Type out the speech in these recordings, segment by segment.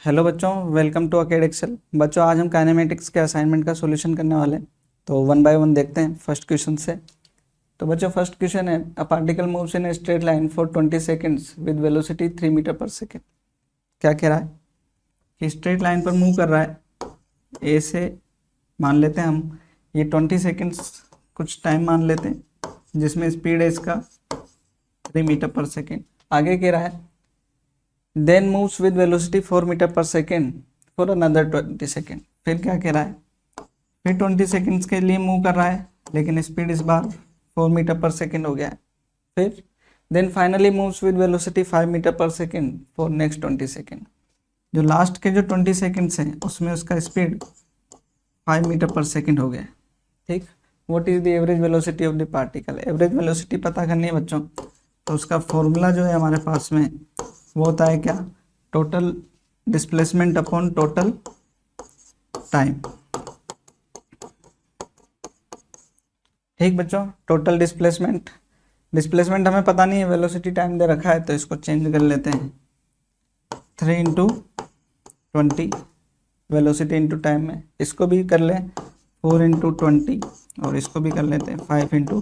Hello बच्चों, welcome to अकेड Excel. बच्चों आज हम काइनेमेटिक्स के असाइनमेंट का सॉल्यूशन करने वाले हैं। तो वन बाय वन देखते हैं फर्स्ट क्वेश्चन से। तो बच्चों फर्स्ट क्वेश्चन है, a particle moves in a straight line for 20 seconds with velocity 3 metre per second. क्या कह रहा है कि स्ट्रेट लाइन पर मूव कर रहा है ए से, मान लेते हैं हम ये 20 सेकेंड्स कुछ टाइम मान लेते हैं, जिसमें स्पीड है इसका 3 मीटर पर सेकेंड। आगे कह रहा है then moves with velocity 4 metre per second for another 20 second. फिर क्या कह रहा है, फिर 20 सेकेंड्स के लिए मूव कर रहा है, लेकिन स्पीड इस बार 4 मीटर पर सेकेंड हो गया है। फिर then finally moves with velocity 5 metre per second for next 20 second. जो लास्ट के जो 20 सेकेंड्स हैं उसमें उसका स्पीड 5 मीटर पर सेकेंड हो गया है। ठीक, what is the average velocity of the particle. Average velocity पता करनी है बच्चों, तो उसका फॉर्मूला जो है हमारे पास में वो होता है क्या, total displacement upon total time. ठीक बच्चों, टोटल डिस्प्लेसमेंट हमें पता नहीं है, वेलोसिटी टाइम दे रखा है, तो इसको चेंज कर लेते हैं 3 इंटू 20 वेलोसिटी इंटू टाइम में। इसको भी कर लें 4 इंटू 20 और इसको भी कर लेते हैं 5 into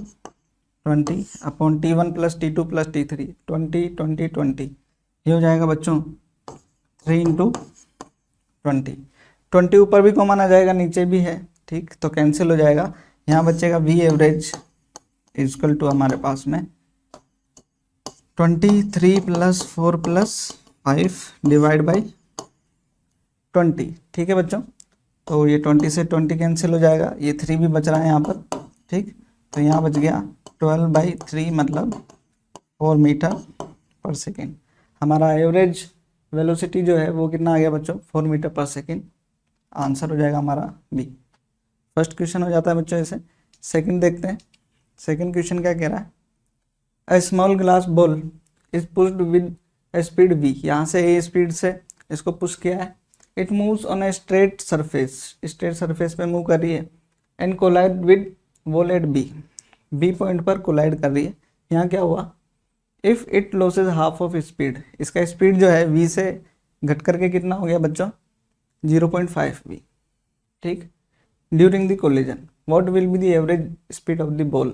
20 upon T1 plus T2 plus T3 20 20 20। ये हो जाएगा बच्चों 3 इंटू 20 ऊपर भी कॉमन आ जाएगा, नीचे भी है। ठीक, तो कैंसिल हो जाएगा। यहाँ बचेगा V एवरेज इजकल टू हमारे पास में 23 प्लस 4 प्लस 5 डिवाइड बाई 20। ठीक है बच्चों, तो ये 20 से 20 कैंसिल हो जाएगा, ये 3 भी बच रहा है यहाँ पर। ठीक, तो यहाँ बच गया 12/3 मतलब 4 मीटर पर सेकेंड। हमारा एवरेज वेलोसिटी जो है वो कितना आ गया बच्चों, 4 मीटर पर सेकेंड। आंसर हो जाएगा हमारा बी। फर्स्ट क्वेश्चन हो जाता है बच्चों ऐसे। सेकंड देखते हैं, सेकंड क्वेश्चन क्या कह रहा है, a small glass ball is pushed with A speed v। यहाँ से ए स्पीड से इसको पुश किया है। It moves on a straight surface पे मूव कर रही है and collide with ball at B point पर कोलाइड कर रही है। यहाँ क्या हुआ, if it loses half of speed, इसका स्पीड जो है v से घट करके कितना हो गया बच्चों 0.5 v। ठीक, during the collision what will be the average speed of the ball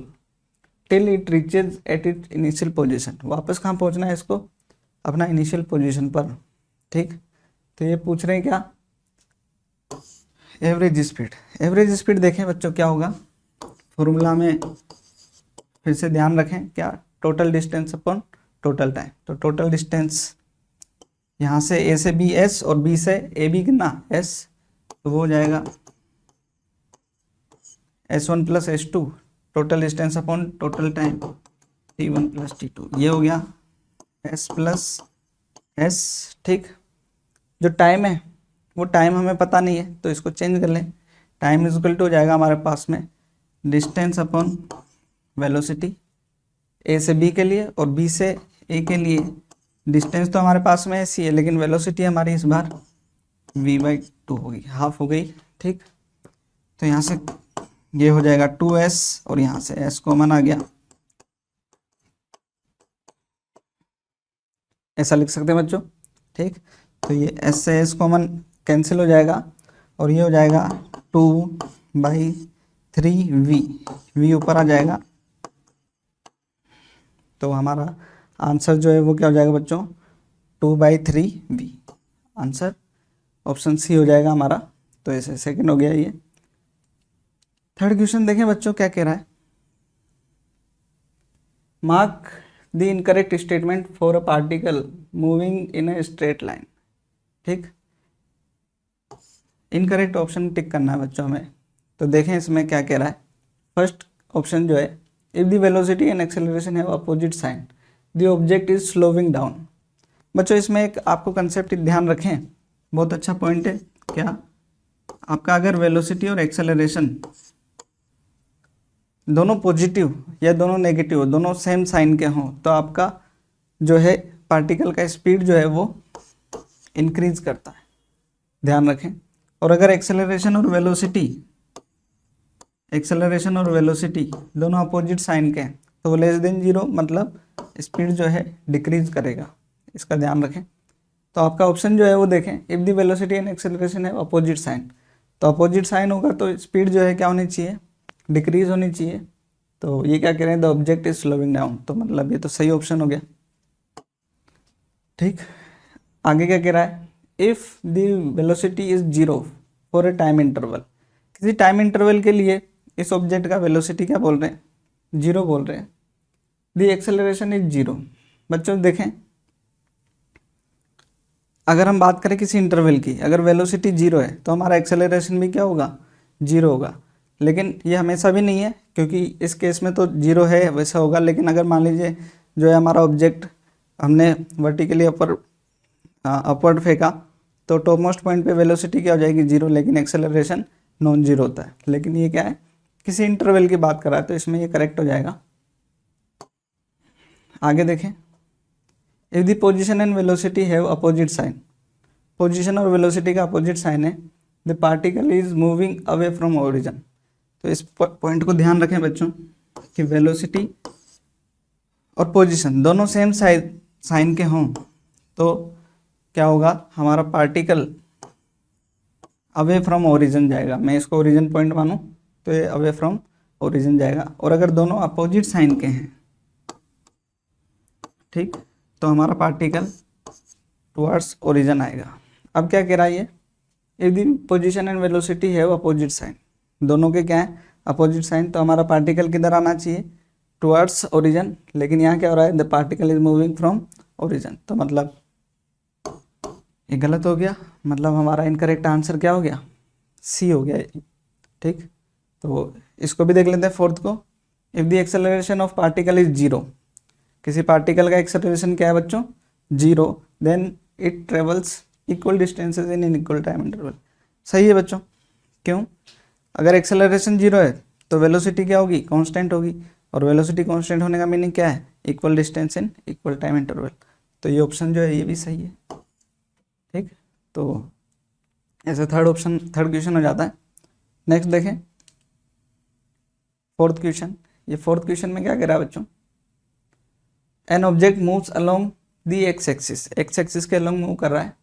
till it reaches at it initial position. वापस कहाँ पहुँचना है इसको, अपना इनिशियल पोजीशन पर। ठीक, तो ये पूछ रहे हैं क्या, एवरेज स्पीड देखें बच्चों क्या होगा, फॉर्मूला में फिर से ध्यान रखें क्या, total distance upon total time. तो टोटल डिस्टेंस यहाँ से ए से बी एस और बी से ए बी कितना एस, तो वो हो जाएगा S1 plus S2 total distance upon total time T1 plus T2। ये हो गया S प्लस S। ठीक, जो टाइम है वो टाइम हमें पता नहीं है, तो इसको चेंज कर लें। टाइम इज इक्वल टू हो जाएगा हमारे पास में डिस्टेंस अपॉन वेलोसिटी ए से बी के लिए और बी से ए के लिए। डिस्टेंस तो हमारे पास में ऐसी है, लेकिन वेलोसिटी हमारी इस बार v/2 होगी, हाफ हो गई। ठीक, तो यहाँ से ये हो जाएगा 2s और यहाँ से s कॉमन आ गया, ऐसा लिख सकते हैं बच्चों। ठीक, तो ये s से s कॉमन कैंसिल हो जाएगा और ये हो जाएगा 2/3v, v ऊपर आ जाएगा। तो हमारा आंसर जो है वो क्या हो जाएगा बच्चों 2/3v। आंसर ऑप्शन सी हो जाएगा हमारा। तो ऐसे सेकंड हो गया ये। थर्ड क्वेश्चन देखें बच्चों क्या कह रहा है, mark the incorrect statement for a particle moving in a straight line. ठीक, इनकरेक्ट ऑप्शन टिक करना है बच्चों हमें। तो देखें इसमें क्या कह रहा है। फर्स्ट ऑप्शन जो है, if the velocity and acceleration have opposite sign the object is slowing down. बच्चों इसमें एक आपको कंसेप्ट ध्यान रखें, बहुत अच्छा पॉइंट है। क्या आपका अगर वेलोसिटी और एक्सेलरेशन दोनों पॉजिटिव या दोनों नेगेटिव, दोनों सेम साइन के हों, तो आपका जो है पार्टिकल का स्पीड जो है वो इंक्रीज करता है, ध्यान रखें। और अगर एक्सेलरेशन और वेलोसिटी दोनों अपोजिट साइन के हैं, तो वो लेस देन 0 मतलब स्पीड जो है डिक्रीज करेगा, इसका ध्यान रखें। तो आपका ऑप्शन जो है वो देखें, if the velocity and acceleration है अपोजिट साइन, तो अपोजिट साइन होगा तो स्पीड जो है क्या होनी चाहिए, डिक्रीज होनी चाहिए। तो ये क्या कह रहे हैं, the object is slowing down, तो मतलब ये तो सही ऑप्शन हो गया। ठीक, आगे क्या कह रहा है, if the velocity is zero for a time interval, किसी टाइम इंटरवल के लिए इस ऑब्जेक्ट का वेलोसिटी क्या बोल रहे हैं, जीरो बोल रहे हैं, द एक्सेलरेशन इज जीरो। बच्चों देखें, अगर हम बात करें किसी इंटरवल की, अगर वेलोसिटी जीरो है तो हमारा एक्सेलरेशन भी क्या होगा, जीरो होगा। लेकिन ये हमेशा भी नहीं है, क्योंकि इस केस में तो जीरो है वैसा होगा, लेकिन अगर मान लीजिए जो है हमारा ऑब्जेक्ट हमने वर्टिकली अपवर्ड फेंका, तो टॉप मोस्ट पॉइंट पे वेलोसिटी क्या हो जाएगी, जीरो, लेकिन एक्सेलरेशन नॉन जीरो होता है। लेकिन ये क्या है, किसी इंटरवल की बात कर रहा है, तो इसमें ये करेक्ट हो जाएगा। आगे देखें, if the position and velocity have opposite sign, position और वेलोसिटी का अपोजिट साइन है, the particle is moving away from origin. तो इस पॉइंट को ध्यान रखें बच्चों कि वेलोसिटी और पोजीशन दोनों सेम साइन के हों तो क्या होगा, हमारा पार्टिकल अवे फ्रॉम ओरिजिन जाएगा। मैं इसको ओरिजिन पॉइंट मानूं तो ये अवे फ्रॉम ओरिजिन जाएगा। और अगर दोनों अपोजिट साइन के हैं, ठीक, तो हमारा पार्टिकल टुवर्ड्स ओरिजिन आएगा। अब क्या कह रहा है ये, if the position and velocity have opposite sign, दोनों के क्या है, अपोजिट साइन, तो हमारा पार्टिकल किधर आना चाहिए, टुवर्ड्स ओरिजिन। लेकिन यहाँ क्या हो रहा है, the particle is moving from origin, तो मतलब ये गलत हो गया। मतलब हमारा इनकरेक्ट आंसर क्या हो गया, सी हो गया। ठीक, तो इसको भी देख लेते हैं फोर्थ को, if the acceleration of particle is zero, किसी पार्टिकल का एक्सेलरेशन क्या है बच्चों, zero, then it travels equal distances in equal time interval. सही है बच्चों, क्यों, अगर एक्सेलरेशन जीरो है तो वेलोसिटी क्या होगी, कांस्टेंट होगी, और वेलोसिटी कांस्टेंट होने का मीनिंग क्या है, equal distance in equal time interval. तो ये ऑप्शन जो है ये भी सही है। ठीक, तो ऐसे थर्ड क्वेश्चन हो जाता है। नेक्स्ट देखें फोर्थ क्वेश्चन। ये फोर्थ क्वेश्चन में क्या कह रहा है बच्चों, an object moves along the X axis के अलोंग मूव कर रहा है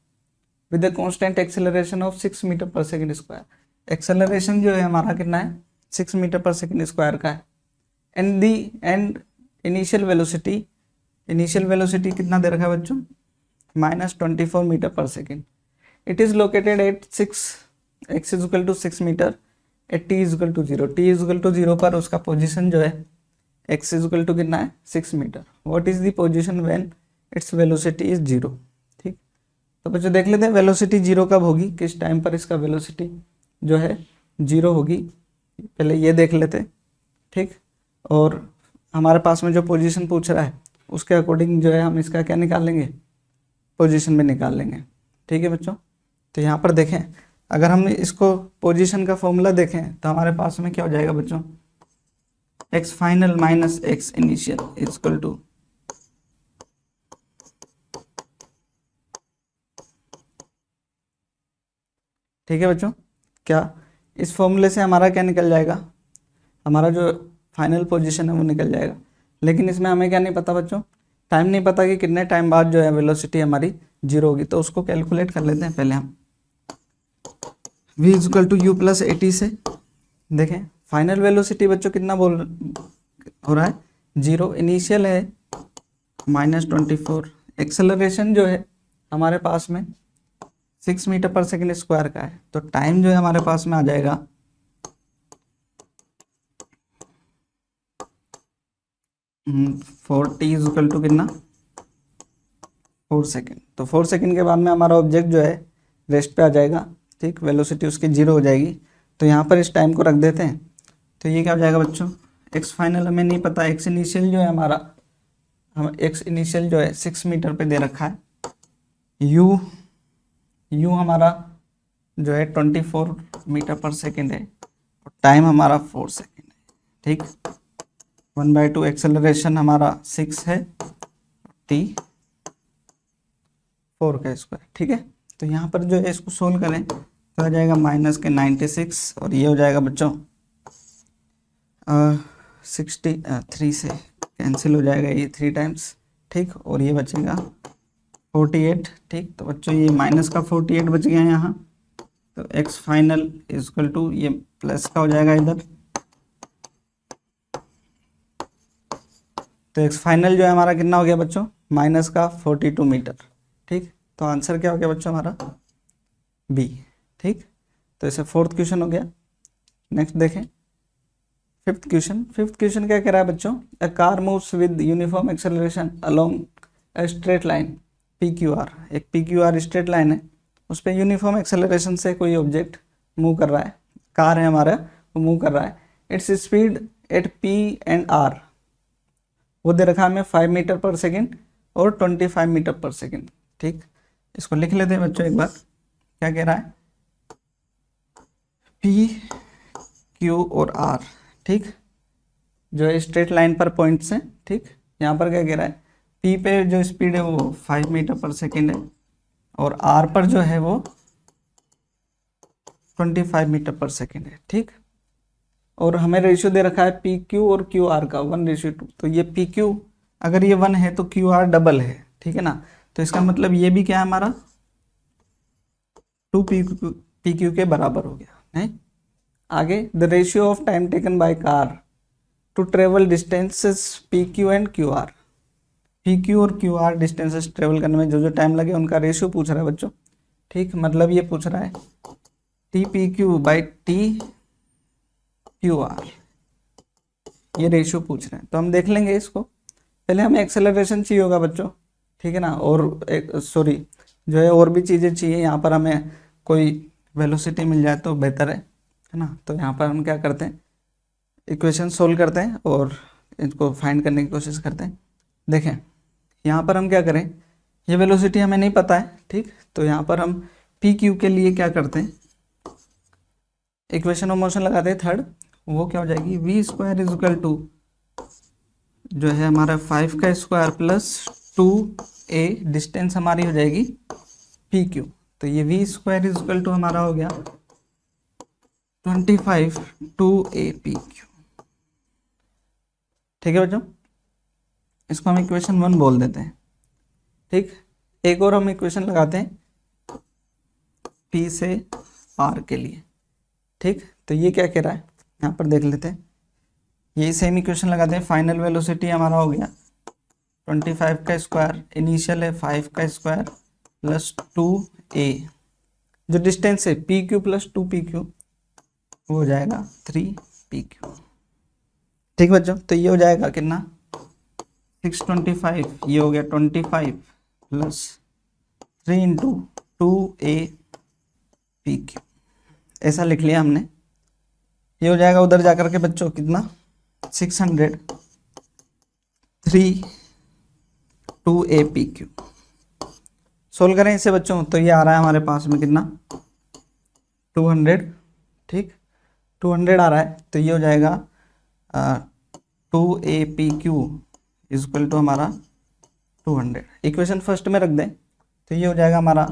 with the constant acceleration of 6 metre per second square. Acceleration जो है हमारा कितना है, 6 मीटर पर सेकंड स्क्वायर का है। एंड इनिशियल वेलोसिटी कितना दे रखा है बच्चों, -24 metre per second. It is located at 6 x equal to 6 metre at t equal to 0। t equal to 0 पर उसका पोजीशन जो है x इक्वल टू कितना है, 6 metre. What is the position when its velocity is 0। ठीक, तो बच्चों देख लेते हैं वेलोसिटी 0 कब होगी, किस टाइम पर इसका वेलोसिटी जो है 0 होगी, पहले ये देख लेते। ठीक, और हमारे पास में जो पोजीशन पूछ रहा है उसके अकॉर्डिंग जो है हम इसका क्या निकाल लेंगे, पोजीशन में निकाल लेंगे। ठीक है बच्चों, तो यहाँ पर देखें, अगर हम इसको पोजीशन का फॉर्मूला देखें तो हमारे पास में क्या हो जाएगा बच्चों, x final minus x initial equal to ठीक है बच्चों, क्या इस फॉर्मूले से हमारा क्या निकल जाएगा, हमारा जो फाइनल पोजीशन है वो निकल जाएगा। लेकिन इसमें हमें क्या नहीं पता बच्चों, टाइम नहीं पता कि कितने टाइम बाद जो है वेलोसिटी हमारी 0 होगी। तो उसको कैलकुलेट कर लेते हैं पहले हम, v equal to you plus A T से। देखें फाइनल वेलोसिटी बच्चों कितना हो रहा है, 0, इनिशियल है -24, एक्सेलरेशन जो है हमारे पास में 6 मीटर पर सेकेंड स्क्वायर का है, तो टाइम जो है हमारे पास में आ जाएगा 4t इक्वल टू कितना, 4 सेकेंड। तो 4 सेकेंड के बाद में हमारा ऑब्जेक्ट जो है रेस्ट पे आ जाएगा। ठीक, वेलोसिटी उसकी 0 हो जाएगी। तो यहाँ पर इस टाइम को रख देते हैं, तो ये क्या हो जाएगा बच्चों, एक्स फाइनल हमें नहीं पता, एक्स इनिशियल जो है हमारा, हम एक्स इनिशियल जो है 6 मीटर पे दे रखा है, यू हमारा जो है 24 मीटर पर सेकेंड है, और टाइम हमारा 4 सेकेंड है। ठीक, 1/2 एक्सेलरेशन हमारा 6 है, t 4 का स्क्वायर। ठीक है, तो यहाँ पर जो है इसको सोल्व करें तो आ जाएगा -96, और ये हो जाएगा बच्चों 63 से कैंसिल हो जाएगा ये 3 टाइम्स। ठीक, और ये बचेगा 48, ठीक। तो बच्चों ये माइनस का 48 बच गया यहाँ, तो x फाइनल इक्वल टू ये प्लस का हो जाएगा इधर, तो x फाइनल जो है हमारा कितना हो गया बच्चों, माइनस का 42 मीटर, ठीक। तो आंसर क्या हो गया बच्चों हमारा, बी, ठीक। तो इसे फोर्थ क्वेश्चन हो गया। नेक्स्ट देखें फिफ्थ क्वेश्चन। फिफ्थ क्वेश्चन क्या कह रहा है बच्चों, a car moves with uniform acceleration along a straight line P Q R. एक P Q R straight line है, उस पर यूनिफॉर्म एक्सेलरेशन से कोई ऑब्जेक्ट मूव कर रहा है, कार है हमारा, वो मूव कर रहा है। Its speed at P and R, वो दे रखा है हमें 5 मीटर पर सेकेंड और 25 मीटर पर सेकेंड, ठीक। इसको लिख लेते हैं बच्चों एक बार, क्या कह रहा है, पी क्यू और आर, ठीक, जो है स्ट्रेट लाइन पर पॉइंट्स हैं, ठीक। यहाँ पर क्या कह रहा है, पी पे जो स्पीड है वो 5 मीटर पर सेकेंड है और आर पर जो है वो 25 मीटर पर सेकेंड है, ठीक। और हमें रेशियो दे रखा है पी क्यू और क्यू आर का 1:2, तो ये पी क्यू अगर ये 1 है तो क्यू आर डबल है, ठीक है ना। तो इसका मतलब ये भी क्या है हमारा 2 पी क्यू के बराबर हो गया है। आगे the ratio of time taken by car to travel distances P Q and Q R. P Q और क्यू आर डिस्टेंसेस ट्रेवल करने में जो जो टाइम लगे उनका रेशियो पूछ रहा है बच्चों, ठीक। मतलब ये पूछ रहा है T P Q by T Q R, ये रेशियो पूछ रहे हैं। तो हम देख लेंगे इसको, पहले हमें एक्सेलरेशन चाहिए होगा बच्चों, ठीक है ना, और एक सॉरी जो है और भी चीज़ें चाहिए। यहाँ पर हमें कोई वेलोसिटी मिल जाए तो बेहतर है ना। तो यहाँ पर हम क्या करते हैं, इक्वेशन सोल्व करते हैं और इनको फाइंड करने की कोशिश करते हैं। देखें यहाँ पर हम क्या करें, ये वेलोसिटी हमें नहीं पता है, ठीक। तो यहाँ पर हम पी क्यू के लिए क्या करते हैं, इक्वेशन ऑफ मोशन लगाते हैं थर्ड, वो क्या हो जाएगी, V square is equal to जो है हमारा 5 का स्क्वायर प्लस 2a, डिस्टेंस हमारी हो जाएगी पी क्यू। तो ये V square is equal to हमारा हो गया 25 2a पी क्यू, ठीक है बच्चों। इसको हम इक्वेशन 1 बोल देते हैं, ठीक। एक और हम इक्वेशन लगाते हैं पी से आर के लिए, ठीक। तो ये क्या कह रहा है, यहाँ पर देख लेते हैं, ये सेम इक्वेशन लगाते हैं। फाइनल वेलोसिटी हमारा हो गया 25 का स्क्वायर, इनिशियल है 5 का स्क्वायर प्लस 2a, जो डिस्टेंस है पी क्यू प्लस 2pq, वो हो जाएगा 3pq, ठीक बच्चों। तो ये हो जाएगा कितना 625, ये हो गया 25 प्लस 3 इंटू 2a pq, ऐसा लिख लिया हमने। ये हो जाएगा उधर जाकर के बच्चों कितना 600 3 2a pq। सोल्व करें इसे बच्चों, तो ये आ रहा है हमारे पास में कितना 200, ठीक, 200 आ रहा है। तो ये हो जाएगा 2a pq is equal to हमारा 200। इक्वेशन फर्स्ट में रख दें, तो ये हो जाएगा हमारा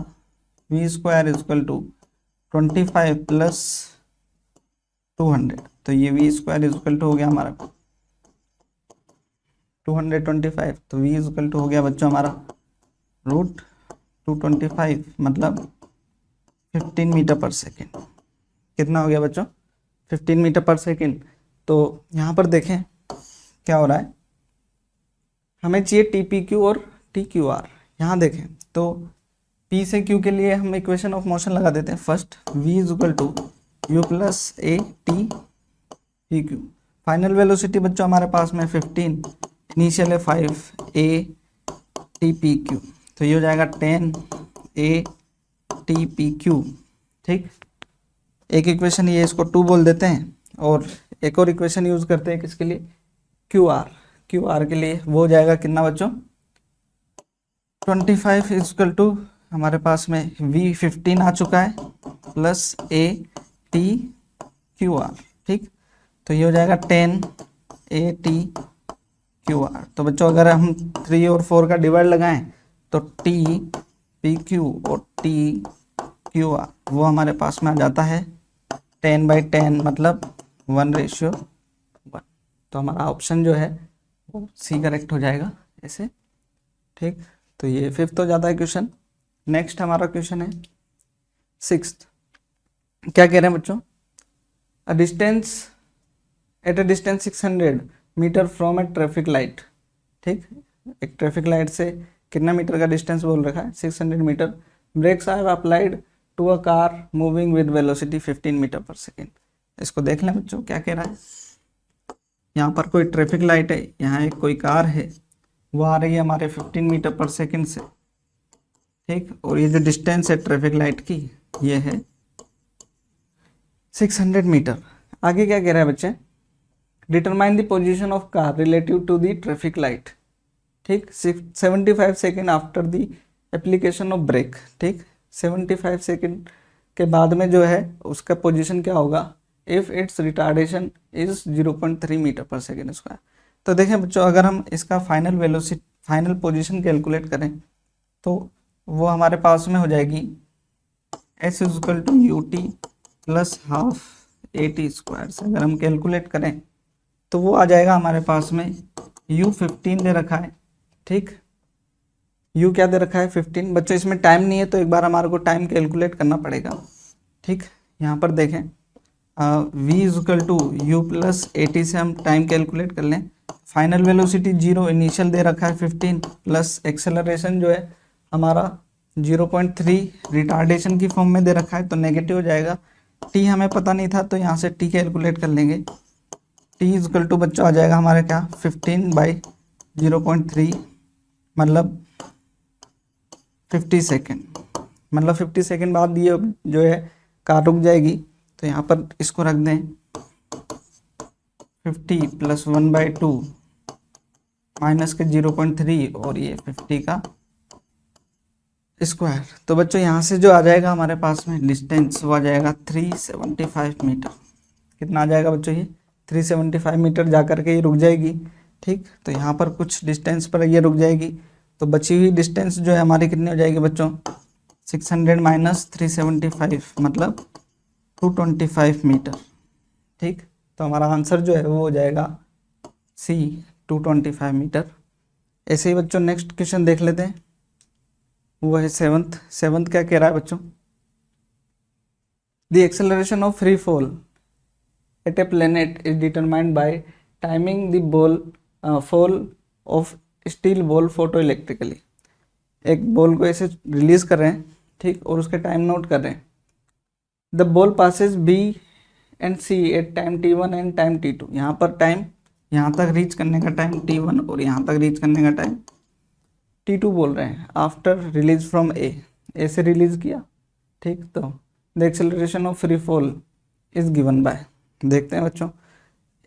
V square is equal to 25 plus 200। तो ये V square is equal to हो गया हमारा 225, तो वी इज इक्वल टू हो गया बच्चों हमारा रूट 225, मतलब 15 मीटर पर सेकेंड। कितना हो गया बच्चों 15 मीटर पर सेकेंड। तो यहाँ पर देखें क्या हो रहा है, हमें चाहिए टी पी क्यू और टी क्यू आर। यहाँ देखें तो P से Q के लिए हम इक्वेशन ऑफ मोशन लगा देते हैं first, V is equal to you plus A T P Q. Final velocity बच्चों हमारे पास में 15, इनिशियल है 5 ए टी पी क्यू, तो ये हो जाएगा 10 ए टी पी क्यू, ठीक। एक इक्वेशन ये इसको 2 बोल देते हैं और एक और इक्वेशन यूज करते हैं किसके लिए, क्यू आर के लिए। वो हो जाएगा कितना बच्चों 25 इक्वल टू हमारे पास में V15 आ चुका है plus A T Q R, ठीक। तो ये हो जाएगा 10 ए टी क्यू आर। तो बच्चों अगर हम 3 और 4 का डिवाइड लगाएं तो टी पी क्यू और टी क्यू आर वो हमारे पास में आ जाता है 10/10, मतलब 1:1। तो हमारा ऑप्शन जो है वो सी करेक्ट हो जाएगा ऐसे, ठीक। तो ये 5th हो जाता है क्वेश्चन। नेक्स्ट हमारा क्वेश्चन है 6th। क्या कह रहे हैं बच्चों? A distance at a distance 600 metre from a traffic light. ठीक, एक ट्रैफिक लाइट से कितना मीटर का डिस्टेंस बोल रखा है? 600 metre. Brakes are applied to a car moving with velocity 15 metre per second. इसको देख लें बच्चों, क्या कह रहा है। यहाँ पर कोई ट्रैफिक लाइट है, यहाँ एक कोई कार है, वो आ रही है हमारे 15 मीटर पर सेकेंड से। ठीक, और ये जो डिस्टेंस है ट्रैफिक लाइट की, ये है 600 मीटर। आगे क्या कह रहा है बच्चे? Determine the position of car relative to the traffic light. ठीक, 75 second after the application of brake. ठीक, 75 सेकेंड के बाद में जो है उसका पोजीशन क्या होगा? If its retardation is 0.3 metre per second square. तो देखें बच्चों, अगर हम इसका final velocity, final position calculate करें तो वो हमारे पास में हो जाएगी s equal to U T plus half A T square से अगर हम कैलकुलेट करें तो वो आ जाएगा हमारे पास में u15 दे रखा है। ठीक, u क्या दे रखा है? 15। बच्चों इसमें टाइम नहीं है तो एक बार हमारे को टाइम कैलकुलेट करना पड़ेगा। ठीक, यहाँ पर देखें v equal to you plus A T से हम टाइम कैलकुलेट कर लें। फाइनल वेलोसिटी 0, इनिशियल दे रखा है 15, प्लस एक्सेलरेशन जो है हमारा 0.3 रिटार्डेशन की फॉर्म में दे रखा है तो नेगेटिव हो जाएगा। t हमें पता नहीं था तो यहाँ से t कैलकुलेट कर लेंगे। t इक्वल टू बच्चों आ जाएगा हमारे क्या? 15/0.3 मतलब 50 सेकेंड। मतलब 50 सेकेंड बाद ये जो है कार रुक जाएगी। तो यहाँ पर इसको रख दें 50 प्लस 1/2 माइनस के 0.3 और ये 50 का स्क्वायर। तो बच्चों यहाँ से जो आ जाएगा हमारे पास में डिस्टेंस वो आ जाएगा 375 मीटर। कितना आ जाएगा बच्चों? ये 375 मीटर जा कर के ये रुक जाएगी। ठीक, तो यहाँ पर कुछ डिस्टेंस पर ये रुक जाएगी तो बची हुई डिस्टेंस जो है हमारी कितनी हो जाएगी बच्चों? 600 माइनस 375 मतलब 225 मीटर। ठीक, तो हमारा आंसर जो है वो हो जाएगा सी 225 मीटर। ऐसे ही बच्चों नेक्स्ट क्वेश्चन देख लेते हैं, वो है 7th। क्या कह रहा है बच्चों? The acceleration of free fall eight a planet is determined by timing the ball fall of steel ball photo electrically. एक बॉल को ऐसे रिलीज कर रहे हैं, ठीक, और उसके टाइम नोट कर रहे हैं। The ball passes B and C at time t1 and time t2। यहाँ पर टाइम, यहाँ तक रीच करने का टाइम t1 और यहाँ तक रीच करने का टाइम t2 बोल रहे हैं। आफ्टर रिलीज फ्रॉम ए से रिलीज किया। ठीक, तो the acceleration of free fall is given by. देखते हैं बच्चों,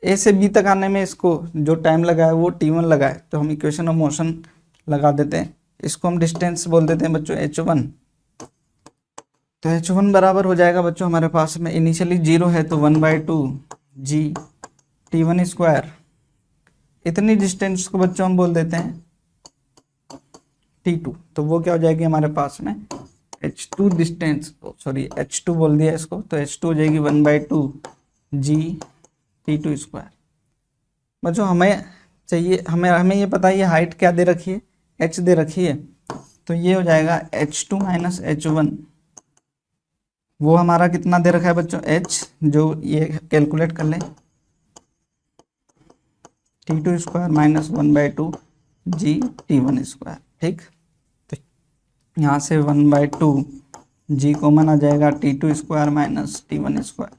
ए से बी तक आने में इसको जो टाइम लगा है वो t1 लगा है तो हम इक्वेशन ऑफ मोशन लगा देते हैं। इसको हम डिस्टेंस बोल देते हैं बच्चों h1। तो h1 बराबर हो जाएगा बच्चों हमारे पास में इनिशियली 0 है तो 1/2 g t1 स्क्वायर। इतनी डिस्टेंस को बच्चों हम बोल देते हैं t2। तो वो क्या हो जाएगी हमारे पास में h2 डिस्टेंस, सॉरी h2 बोल दिया इसको, तो h2 हो जाएगी 1/2 g t2 स्क्वायर। बच्चों हमें चाहिए, हमें ये पता है ये हाइट क्या दे रखी है? h दे रखी है। तो ये हो जाएगा h2 माइनस h1। वो हमारा कितना दे रखा है बच्चों? h, जो ये कैलकुलेट कर लें t2 square minus 1/2 g t1 square. ठीक, तो यहाँ से 1/2 g कॉमन आ जाएगा, t2 square minus t1 square.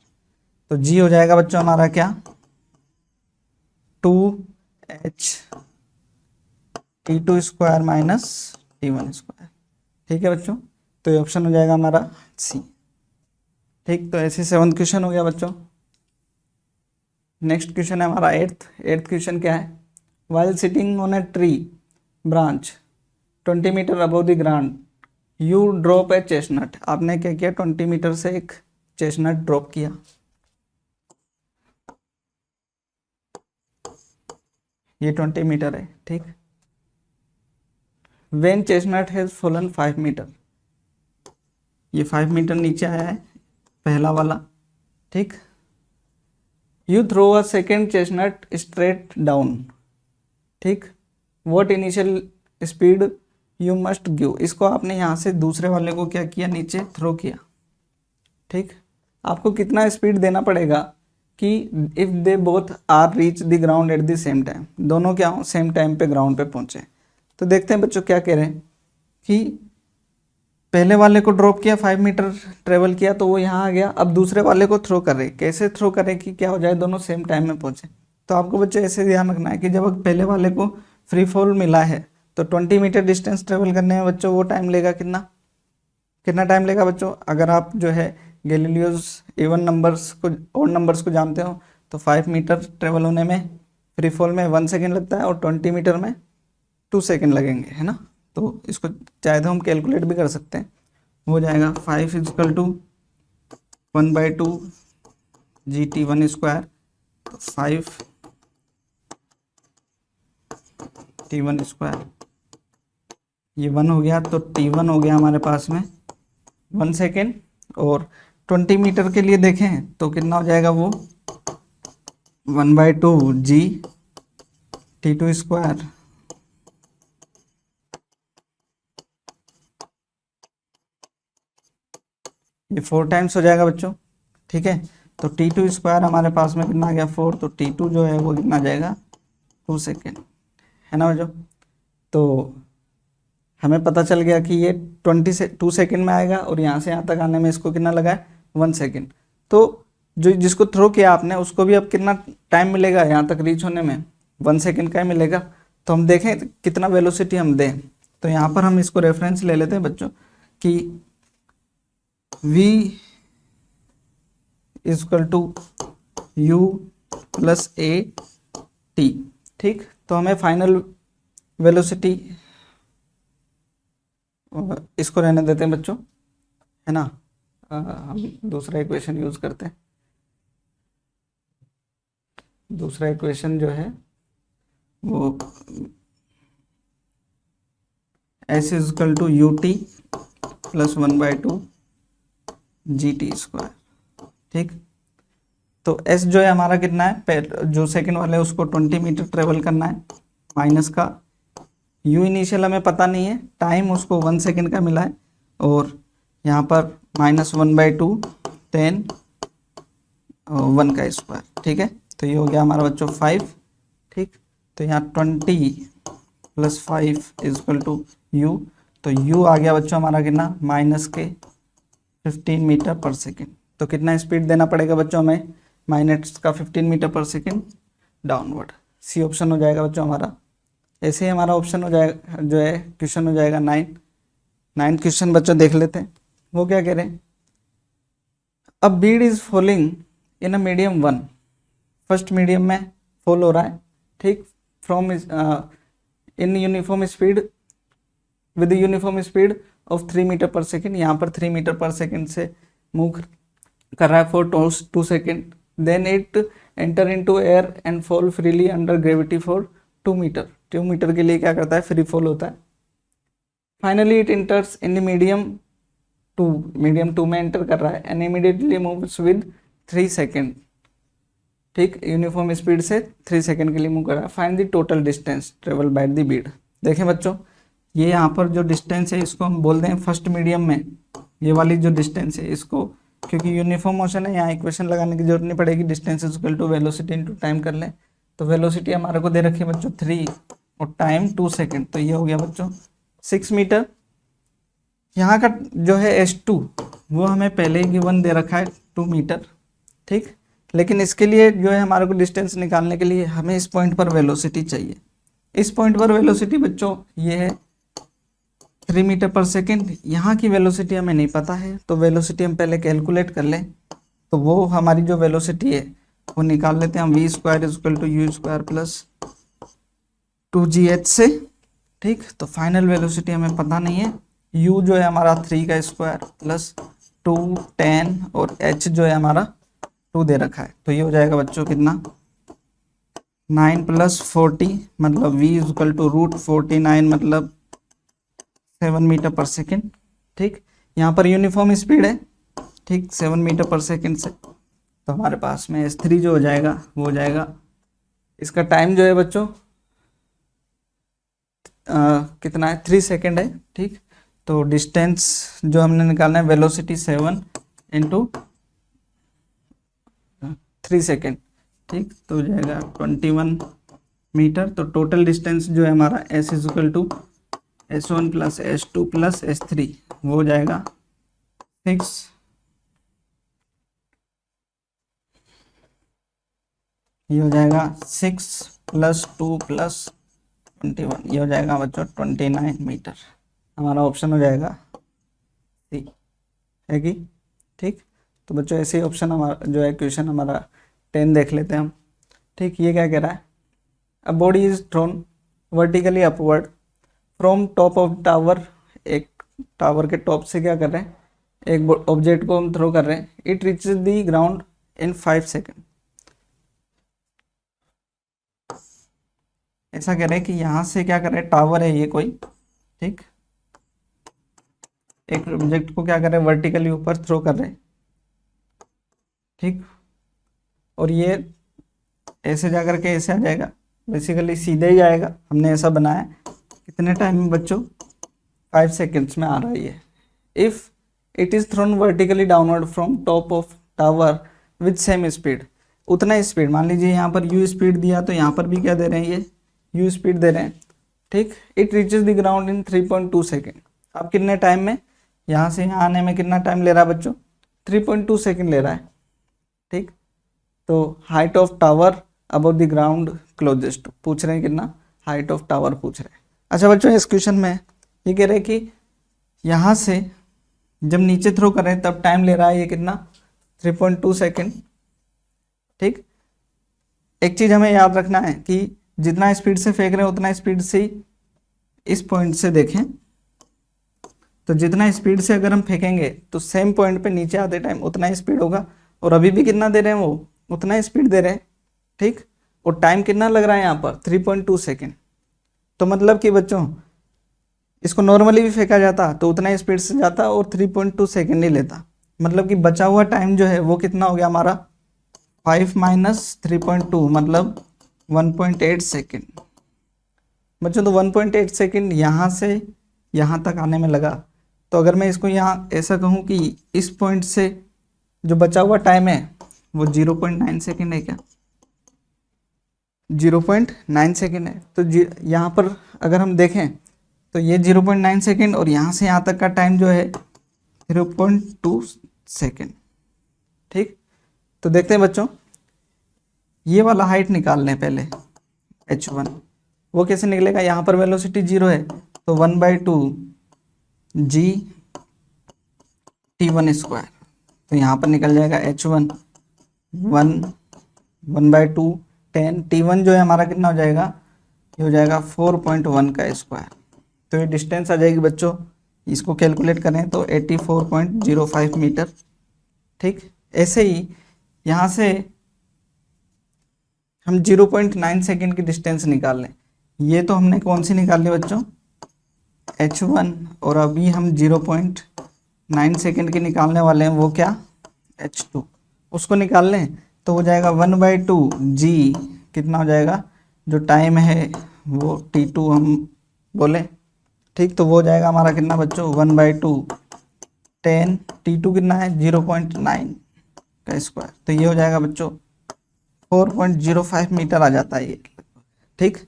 तो g हो जाएगा बच्चों हमारा क्या? 2h t2 square minus t1 square. ठीक है बच्चों, तो ये ऑप्शन हो जाएगा हमारा सी। ठीक, तो ऐसे 7th क्वेश्चन हो गया बच्चों। नेक्स्ट क्वेश्चन है हमारा 8th क्वेश्चन क्या है? While sitting on a tree branch 20 metre above the ground you drop a chestnut. आपने क्या किया? 20 मीटर से एक चेस्टनट ड्रॉप किया। ये 20 मीटर है। ठीक, when chestnut has fallen 5 metre, ये 5 मीटर नीचे आया है पहला वाला। ठीक, you throw a second chestnut straight down. ठीक, what initial speed you must give, इसको आपने यहाँ से दूसरे वाले को क्या किया, नीचे थ्रो किया। ठीक, आपको कितना स्पीड देना पड़ेगा कि if they both are reach the ground at the same time, दोनों क्या हो, सेम टाइम पे ग्राउंड पे पहुंचे। तो देखते हैं बच्चों क्या कह रहे हैं कि पहले वाले को ड्रॉप किया, 5 मीटर ट्रेवल किया तो वो यहाँ आ गया, अब दूसरे वाले को थ्रो कर रहे, कैसे थ्रो करें कि क्या हो जाए, दोनों सेम टाइम में पहुंचे। तो आपको बच्चों ऐसे ध्यान रखना है कि जब पहले वाले को फ्री फॉल मिला है तो 20 मीटर डिस्टेंस ट्रेवल करने में बच्चों वो टाइम लेगा कितना, कितना टाइम लेगा बच्चों। अगर आप जो है गैलीलियोस इवन नंबर्स को, ओड नंबर्स को जानते हो, तो 5 मीटर ट्रेवल होने में फ्री फॉल में 1 सेकेंड लगता है और 20 मीटर में 2 सेकेंड लगेंगे, है ना। तो इसको चाहे तो हम कैलकुलेट भी कर सकते हैं, हो जाएगा 5 is equal to 1/2 GT1 square, 5 T1 square, ये 1 हो गया, तो T1 हो गया हमारे पास में 1 सेकेंड। और 20 मीटर के लिए देखें तो कितना हो जाएगा वो 1/2 GT2 स्क्वायर, ये 4 टाइम्स हो जाएगा बच्चों। ठीक है, तो T2 स्क्वायर हमारे पास में कितना आ गया 4, तो T2 जो है वो कितना आ जाएगा 2 सेकेंड, है ना बच्चों। तो हमें पता चल गया कि ये 2 सेकेंड में आएगा और यहाँ से यहाँ तक आने में इसको कितना लगा है 1 सेकेंड। तो जो जिसको थ्रो किया आपने उसको भी अब कितना टाइम मिलेगा यहाँ तक रीच होने में, 1 सेकेंड का ही मिलेगा। तो हम देखें कितना वेलोसिटी हम दें, तो यहाँ पर हम इसको रेफरेंस ले लेते हैं बच्चों कि v equal to u plus a t। ठीक, तो हमें फाइनल वेलोसिटी, इसको रहने देते हैं बच्चों, है ना। हम दूसरा इक्वेशन यूज करते हैं। दूसरा इक्वेशन जो है वो s is equal to U T plus 1/2 GT square. ठीक, तो s जो है हमारा कितना है, जो सेकंड वाला है उसको 20 मीटर ट्रेवल करना है, माइनस का u इनिशियल हमें पता नहीं है, टाइम उसको 1 सेकेंड का मिला है, और यहाँ पर -1/2 10 1 का स्क्वायर। ठीक है, तो ये हो गया हमारा बच्चों 5। ठीक, तो यहाँ 20 + 5 इजकल टू u, तो u आ गया बच्चों हमारा कितना -15 मीटर पर सेकेंड। तो कितना स्पीड देना पड़ेगा बच्चों हमें, -15 metre per second downward. C option हो जाएगा बच्चों हमारा। ऐसे ही हमारा ऑप्शन हो जाएगा, जो है क्वेश्चन हो जाएगा 9 क्वेश्चन बच्चों देख लेते हैं। वो क्या कह रहे हैं, a bead is falling in a medium 1, first medium में फॉल हो रहा है। ठीक, from in uniform speed with uniform speed of 3 metre per second, यहाँ पर 3 मीटर पर सेकेंड से मूव कर रहा है for 2 second. Then it enter into air and fall freely under gravity for 2 metre. 2 metre के लिए क्या करता है, फ्री फॉल होता है। Finally it enters in the medium 2 में एंटर कर रहा है and immediately moves with 3 second. ठीक, यूनिफॉर्म स्पीड से 3 सेकेंड के लिए मूव कर रहा है। Find the total distance travel by the bead. देखें बच्चों, ये यहाँ पर जो डिस्टेंस है इसको हम बोल दें फर्स्ट मीडियम में, ये वाली जो डिस्टेंस है इसको, क्योंकि यूनिफॉर्म मोशन है यहाँ इक्वेशन लगाने की जरूरत नहीं पड़ेगी, distance equal to velocity into time कर लें। तो वेलोसिटी हमारे को दे रखी है बच्चों 3 और टाइम 2 सेकेंड, तो ये हो गया बच्चों 6 मीटर। यहाँ का जो है S2 वो हमें पहले ही गिवन दे रखा है 2 मीटर। ठीक, लेकिन इसके लिए जो है हमारे को डिस्टेंस निकालने के लिए हमें इस पॉइंट पर वेलोसिटी चाहिए। इस पॉइंट पर वेलोसिटी बच्चों ये है 3 मीटर पर सेकेंड। यहाँ की वेलोसिटी हमें नहीं पता है, तो वेलोसिटी हम पहले कैलकुलेट कर लें। तो वो हमारी जो वेलोसिटी है वो निकाल लेते हैं हम, v square is equal to u square plus 2gh से। ठीक, तो फाइनल वेलोसिटी हमें पता नहीं है। u जो है हमारा 3 का स्क्वायर प्लस 2 10 और h जो है हमारा 2 दे रखा है, तो ये हो जाएगा बच्चों कितना 9 + 40 मतलब v इजकल टू √49 मतलब 7 मीटर पर सेकेंड। ठीक, यहाँ पर यूनिफॉर्म स्पीड है, ठीक 7 मीटर पर सेकेंड से, तो हमारे पास में S3 जो हो जाएगा वो हो जाएगा, इसका टाइम जो है बच्चों कितना है 3 सेकेंड है, ठीक। तो डिस्टेंस जो हमने निकालना है वेलोसिटी 7 इंटू 3 सेकेंड, ठीक। तो हो जाएगा 21 मीटर। तो टोटल डिस्टेंस जो है हमारा s is equal to s1 plus s2 plus s3 वो हो जाएगा 6, ये हो जाएगा 6 प्लस 2 प्लस 21, ये हो जाएगा बच्चों 29 मीटर। हमारा ऑप्शन हो जाएगा सी, है कि ठीक। तो बच्चों ऐसे ही ऑप्शन हमारा जो है क्वेश्चन हमारा 10 देख लेते हैं हम, ठीक। ये क्या कह रहा है, a body is thrown vertically upward from top of tower. एक टावर के टॉप से क्या कर रहे हैं, एक ऑब्जेक्ट को हम थ्रो कर रहे हैं। It reaches the ground in 5 second. ऐसा कह रहे हैं कि यहाँ से क्या कर रहे हैं, टावर है ये कोई, ठीक। एक ऑब्जेक्ट को क्या कर रहे हैं, वर्टिकली ऊपर थ्रो कर रहे हैं, ठीक। और ये ऐसे जा करके ऐसे आ जाएगा, बेसिकली सीधे ही आएगा। हमने ऐसा बनाया, कितने टाइम में बच्चों, 5 सेकेंड्स में आ रहा है ये। If it is thrown vertically downward from top of tower with same speed, उतना स्पीड, मान लीजिए यहाँ पर u स्पीड दिया तो यहाँ पर भी क्या दे रहे हैं, ये u स्पीड दे रहे हैं, ठीक। It reaches the ground in 3.2 second. अब कितने टाइम में, यहाँ से यहाँ आने में कितना टाइम ले रहा है बच्चों, 3.2 सेकेंड ले रहा है, ठीक। तो height of tower above the ground closest पूछ रहे हैं, कितना हाइट ऑफ टावर पूछ रहे हैं। अच्छा बच्चों, इस क्वेश्चन में ये कह रहे हैं कि यहाँ से जब नीचे थ्रो कर रहे हैं तब टाइम ले रहा है ये कितना, 3.2 सेकेंड, ठीक। एक चीज़ हमें याद रखना है कि जितना स्पीड से फेंक रहे हैं उतना स्पीड से ही इस पॉइंट से देखें, तो जितना स्पीड से अगर हम फेंकेंगे तो सेम पॉइंट पे नीचे आते टाइम उतना ही स्पीड होगा। और अभी भी कितना दे रहे हैं, वो उतना ही स्पीड दे रहे हैं, ठीक। और टाइम कितना लग रहा है यहाँ पर, 3.2 सेकेंड। तो मतलब कि बच्चों इसको नॉर्मली भी फेंका जाता तो उतना ही स्पीड से जाता और 3.2 सेकेंड ही लेता। मतलब कि बचा हुआ टाइम जो है वो कितना हो गया हमारा, 5 माइनस 3.2 मतलब 1.8 सेकेंड। बच्चों तो 1.8 सेकेंड यहाँ से यहाँ तक आने में लगा। तो अगर मैं इसको यहाँ ऐसा कहूँ कि इस पॉइंट से जो बचा हुआ टाइम है वो 0.9 सेकेंड है, क्या 0.9 सेकेंड है। तो यहाँ पर अगर हम देखें तो ये 0.9 सेकेंड और यहाँ से यहाँ तक का टाइम जो है 0.2 सेकेंड, ठीक। तो देखते हैं बच्चों, ये वाला हाइट निकाल लें पहले, h1 वो कैसे निकलेगा, यहाँ पर वेलोसिटी 0 है तो 1/2 g t1 स्क्वायर। तो यहाँ पर निकल जाएगा h1 1/2 10, t1 जो है हमारा कितना हो जाएगा, ये हो जाएगा 4.1 का स्क्वायर। तो ये डिस्टेंस आ जाएगी बच्चों, इसको कैलकुलेट करें तो 84.05 मीटर, ठीक। ऐसे ही यहाँ से हम 0.9 सेकेंड की डिस्टेंस निकाल लें। ये तो हमने कौन सी निकाल ली बच्चों, h1, और अभी हम 0.9 सेकेंड की निकालने वाले हैं, वो क्या, h2। उसको निकाल लें तो हो जाएगा 1/2 g, कितना हो जाएगा, जो टाइम है वो t2 हम बोले, ठीक। तो वो हो जाएगा हमारा कितना बच्चों, 1/2 10, t2 कितना है 0.9 का स्क्वायर। तो ये हो जाएगा बच्चों 4.05 मीटर आ जाता है ये, ठीक।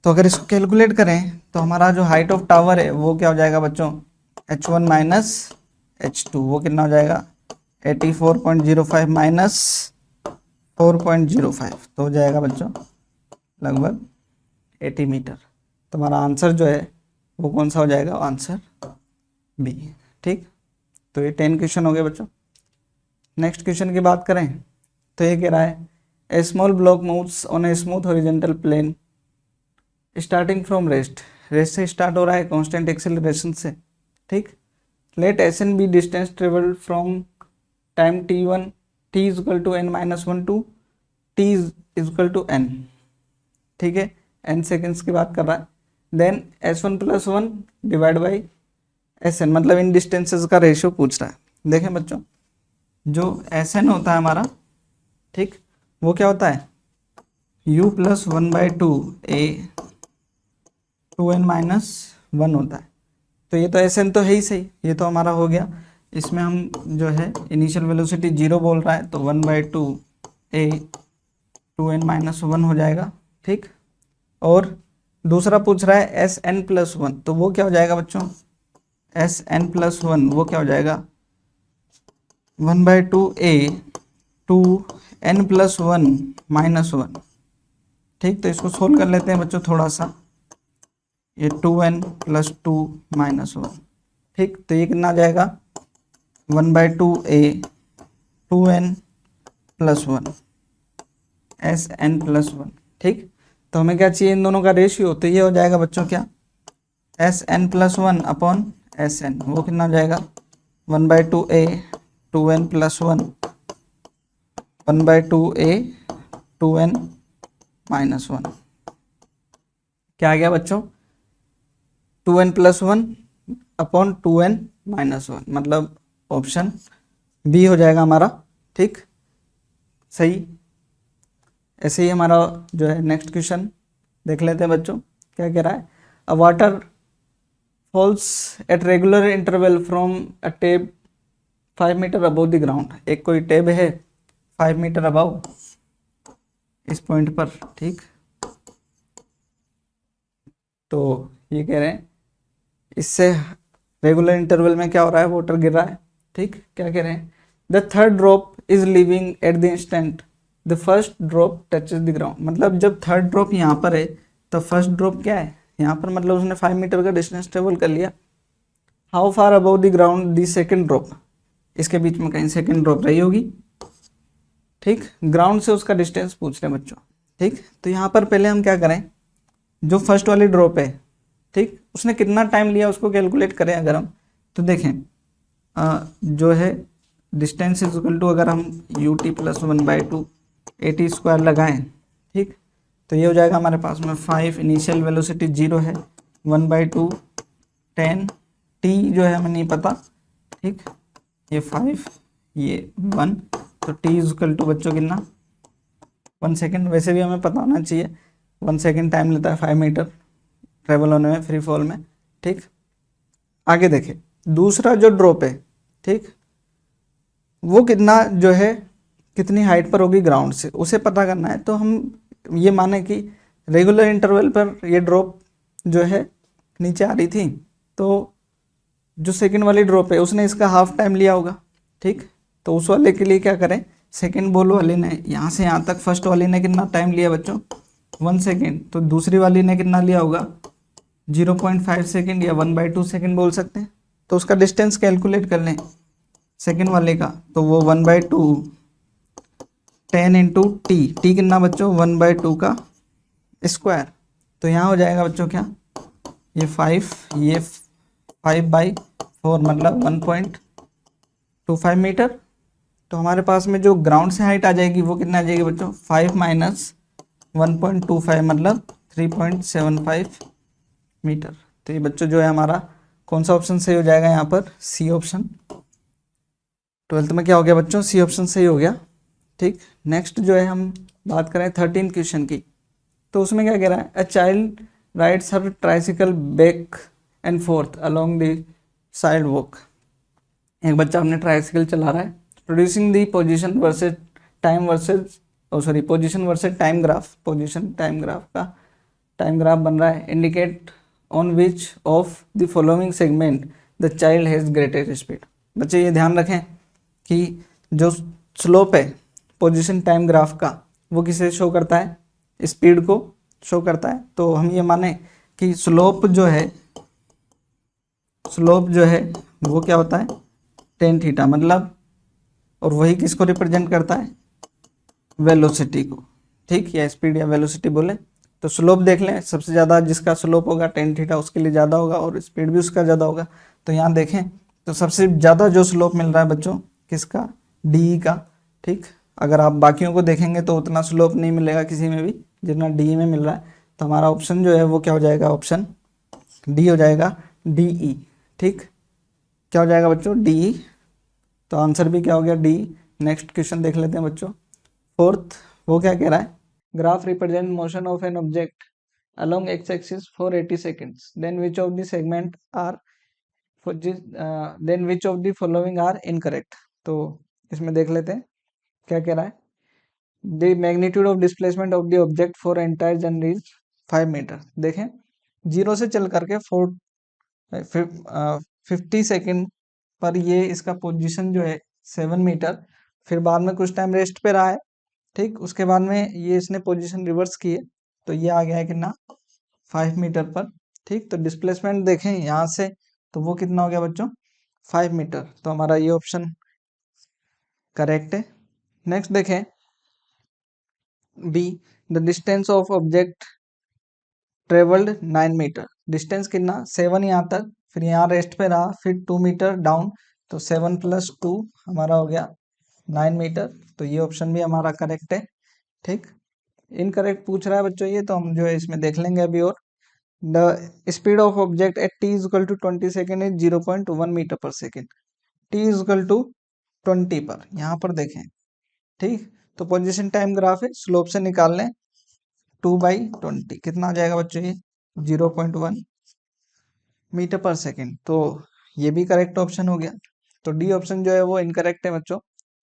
तो अगर इसको कैलकुलेट करें तो हमारा जो हाइट ऑफ टावर है वो क्या हो जाएगा बच्चों, h1 माइनस h2 वो कितना हो जाएगा, 84.05 माइनस 4.05, तो हो जाएगा बच्चों लगभग 80 मीटर। तो हमारा आंसर जो है वो कौन सा हो जाएगा, आंसर बी, ठीक। तो ये 10 क्वेश्चन हो गए बच्चों। नेक्स्ट क्वेश्चन की बात करें तो ये कह रहा है, a small block moves on a smooth horizontal plane starting from rest. Rest से स्टार्ट हो रहा है कांस्टेंट एक्सेलरेशन से, ठीक। Let S N be distance travel from time t1 t is equal to n minus 1 to t is equal to n, ठीक है, n seconds की बात कर रहा है। Then s1 plus 1 divide by s n, मतलब इन डिस्टेंसेस का रेशियो पूछ रहा है। देखें बच्चों, जो एस एन होता है हमारा, ठीक, वो क्या होता है u plus 1/2 a 2n minus 1 होता है। तो ये तो Sn तो है ही सही, ये तो हमारा हो गया। इसमें हम जो है इनिशियल वेलोसिटी 0 बोल रहा है, तो 1/2 a 2n माइनस 1 हो जाएगा, ठीक। और दूसरा पूछ रहा है Sn+1, तो वो क्या हो जाएगा बच्चों, Sn+1 वो क्या हो जाएगा 1/2 a 2n+1 -1, ठीक। तो इसको सोल्व कर लेते हैं बच्चों थोड़ा सा, ये 2n+2 -1, ठीक। तो ये कितना आ जाएगा 1/2 a 2n+1 Sn+1, ठीक। तो हमें क्या चाहिए इन दोनों का रेशियो, तो ये हो जाएगा बच्चों क्या Sn+1 अपॉन Sn, वो कितना हो जाएगा 1/2 a 2n+1 1/2 a 2n-1, क्या आ गया बच्चों 2n+1 अपॉन 2n-1, मतलब ऑप्शन बी हो जाएगा हमारा, ठीक, सही। ऐसे ही हमारा जो है नेक्स्ट क्वेश्चन देख लेते हैं बच्चों, क्या कह रहा है, a water falls at regular interval from a tap 5 metre above the ground. एक कोई टेब है 5 मीटर अबव इस पॉइंट पर, ठीक। तो ये कह रहे हैं इससे रेगुलर इंटरवल में क्या हो रहा है, वाटर गिर रहा है, ठीक। क्या कह रहे हैं, the third drop is living at the instant the first drop touches the ground. मतलब जब थर्ड ड्रॉप यहाँ पर है तो फर्स्ट ड्रॉप क्या है यहाँ पर, मतलब उसने 5 मीटर का डिस्टेंस ट्रेवल कर लिया। How far above the ground the second drop, इसके बीच में कहीं सेकेंड ड्रॉप रही होगी, ठीक। ग्राउंड से उसका डिस्टेंस पूछ रहे हैं बच्चों, ठीक। तो यहाँ पर पहले हम क्या करें, जो फर्स्ट वाली ड्रॉप है, ठीक, उसने कितना टाइम लिया उसको कैलकुलेट करें अगर हम, तो देखें जो है डिस्टेंस इज इक्वल टू, अगर हम ut+1/2 at² लगाएं, ठीक, तो ये हो जाएगा हमारे पास में 5, इनिशियल वेलोसिटी 0 है, 1/2 10 t जो है हमें नहीं पता, ठीक, ये 5 ये 1, तो t इज इक्वल टू बच्चों कितना 1 सेकेंड। वैसे भी हमें पता होना चाहिए 1 सेकेंड टाइम लेता है 5 मीटर ट्रेवल होने में फ्री फॉल में, ठीक। आगे देखें दूसरा जो ड्रॉप है, ठीक, वो कितना जो है कितनी हाइट पर होगी ग्राउंड से, उसे पता करना है। तो हम ये माने कि रेगुलर इंटरवल पर ये ड्रॉप जो है नीचे आ रही थी, तो जो सेकंड वाली ड्रॉप है उसने इसका हाफ टाइम लिया होगा, ठीक। तो उस वाले के लिए क्या करें, सेकंड बॉल वाले ने यहाँ से यहाँ तक फर्स्ट वाली ने कितना टाइम लिया बच्चों 1 सेकेंड, तो दूसरी वाली ने कितना लिया होगा 0.5 सेकेंड या 1/2 सेकेंड बोल सकते हैं। तो उसका डिस्टेंस कैलकुलेट कर लें सेकेंड वाले का, तो वो 1/2 10 इंटू टी कितना बच्चों 1/2 का स्क्वायर। तो यहाँ हो जाएगा बच्चों क्या, ये 5 ये 5/4 मतलब 1.25 मीटर। तो हमारे पास में जो ग्राउंड से हाइट आ जाएगी वो कितना आ जाएगी बच्चों 5 माइनस 1.25 मतलब 3.75 मीटर। तो ये बच्चों जो है हमारा कौन सा ऑप्शन सही हो जाएगा यहाँ पर, सी ऑप्शन। 12th में क्या हो गया बच्चों, सी ऑप्शन सही हो गया, ठीक। नेक्स्ट जो है हम बात करें 13 क्वेश्चन की, तो उसमें क्या कह रहा है, a child rides her tricycle back and fourth along the side walk. एक बच्चा अपने ट्राइसिकल चला रहा है, producing the position versus time versus position versus time graph, position time graph का टाइम ग्राफ बन रहा है। Indicate on which of the following segment the child has greatest speed. बच्चे ये ध्यान रखें कि जो स्लोप है पोजीशन टाइम ग्राफ का वो किसे शो करता है, स्पीड को शो करता है। तो हम ये माने कि स्लोप जो है वो क्या होता है tan थीटा, मतलब, और वही किसको रिप्रेजेंट करता है वेलोसिटी को, ठीक, या स्पीड या वेलोसिटी बोले। तो स्लोप देख लें, सबसे ज़्यादा जिसका स्लोप होगा tan थीटा उसके लिए ज़्यादा होगा और स्पीड भी उसका ज़्यादा होगा। तो यहाँ देखें तो सबसे ज़्यादा जो स्लोप मिल रहा है बच्चों किसका, डी का, ठीक। अगर आप बाकियों को देखेंगे तो उतना स्लोप नहीं मिलेगा किसी में भी जितना डी में मिल रहा है। तो हमारा ऑप्शन जो है वो क्या हो जाएगा, ऑप्शन डी हो जाएगा, डी ई, ठीक। क्या हो जाएगा बच्चों, डी ई। तो आंसर भी क्या हो गया, डी। नेक्स्ट क्वेश्चन देख लेते हैं बच्चों 4th, वो क्या कह रहा है, graph represent motion of an object along x-axis for 80 seconds. Then which of the segment are for this, then which of the following are incorrect? तो इसमें देख लेते हैं क्या कह रहा है. The magnitude of displacement of the object for entire journey is 5 metre. देखें जीरो से चल करके 50 सेकेंड पर ये इसका पोजीशन जो है 7 मीटर, फिर बाद में कुछ टाइम रेस्ट पे रहा है, ठीक. उसके बाद में ये इसने पोजीशन रिवर्स की है, तो ये आ गया है कितना 5 मीटर पर, ठीक. तो डिस्प्लेसमेंट देखें यहाँ से तो वो कितना हो गया बच्चों 5 मीटर. तो हमारा ये ऑप्शन करेक्ट है. नेक्स्ट देखें B, the distance of object travelled 9 metre. Distance कितना 7 यहाँ तक, फिर यहाँ रेस्ट पे रहा, फिर 2 मीटर डाउन, तो 7 + 2 हमारा हो गया 9 मीटर. तो ये ऑप्शन भी हमारा करेक्ट है, ठीक. इनकरेक्ट पूछ रहा है बच्चों ये, तो हम जो है इसमें देख लेंगे अभी. और the speed of object at t = 20 second is 0.1 metre per second. t = 20 पर यहाँ पर देखें, ठीक. तो पोजीशन टाइम ग्राफ है, स्लोप से निकाल लें 2/20 कितना आ जाएगा बच्चों ये 0.1 मीटर पर सेकेंड. तो ये भी करेक्ट ऑप्शन हो गया. तो डी ऑप्शन जो है वो इनकरेक्ट है बच्चों.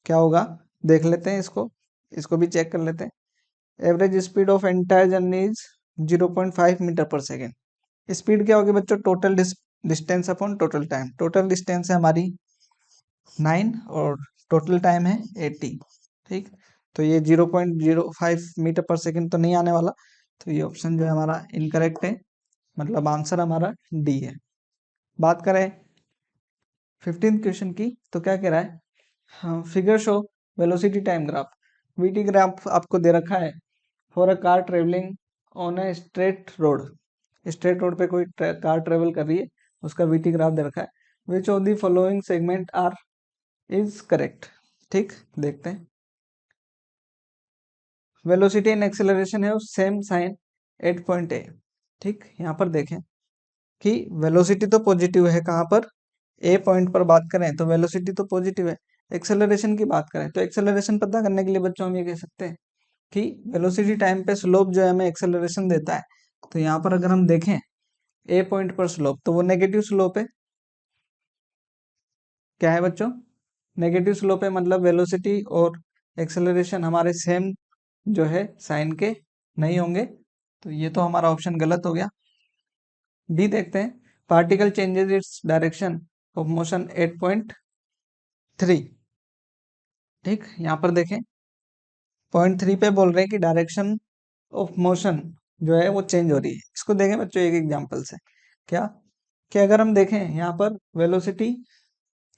क्या होगा देख लेते हैं, इसको भी चेक कर लेते हैं. Average speed of entire journey is 0.5 metre per second. Speed क्या होगी बच्चों total distance upon total time. Total distance है हमारी 9 और टोटल टाइम है 80, ठीक. तो ये 0.05 मीटर पर सेकेंड तो नहीं आने वाला. तो ये ऑप्शन जो है हमारा इनकरेक्ट है, मतलब आंसर हमारा डी है. बात करें 15th क्वेश्चन की, तो क्या कह रहा है, हाँ, figure show velocity time graph. VT graph आपको दे रखा है for a car travelling on a straight road. Straight road पे कोई कार ट्रेवल कर रही है, उसका वीटी ग्राफ दे रखा है. Which of the following segment are is correct, ठीक. देखते हैं. वेलोसिटी एंड एक्सेलरेशन है same sign at point A, ठीक. यहाँ पर देखें कि वेलोसिटी तो पॉजिटिव है, कहाँ पर ए पॉइंट पर बात करें तो वेलोसिटी तो पॉजिटिव है. एक्सेलरेशन की बात करें तो एक्सेलरेशन पता करने के लिए बच्चों हम ये कह सकते हैं कि वेलोसिटी टाइम पे स्लोप जो है हमें एक्सेलरेशन देता है. तो यहाँ पर अगर हम देखें ए पॉइंट पर स्लोप, तो वो नेगेटिव स्लोप है. क्या है बच्चों नेगेटिव स्लोप है, मतलब वेलोसिटी और एक्सेलरेशन हमारे सेम जो है साइन के नहीं होंगे. तो ये तो हमारा ऑप्शन गलत हो गया. डी देखते हैं. Particle changes its direction of motion 8.3, ठीक. यहाँ पर देखें 0.3 पे बोल रहे हैं कि डायरेक्शन ऑफ मोशन जो है वो चेंज हो रही है. इसको देखें बच्चों एक एग्जांपल से. क्या कि अगर हम देखें यहाँ पर वेलोसिटी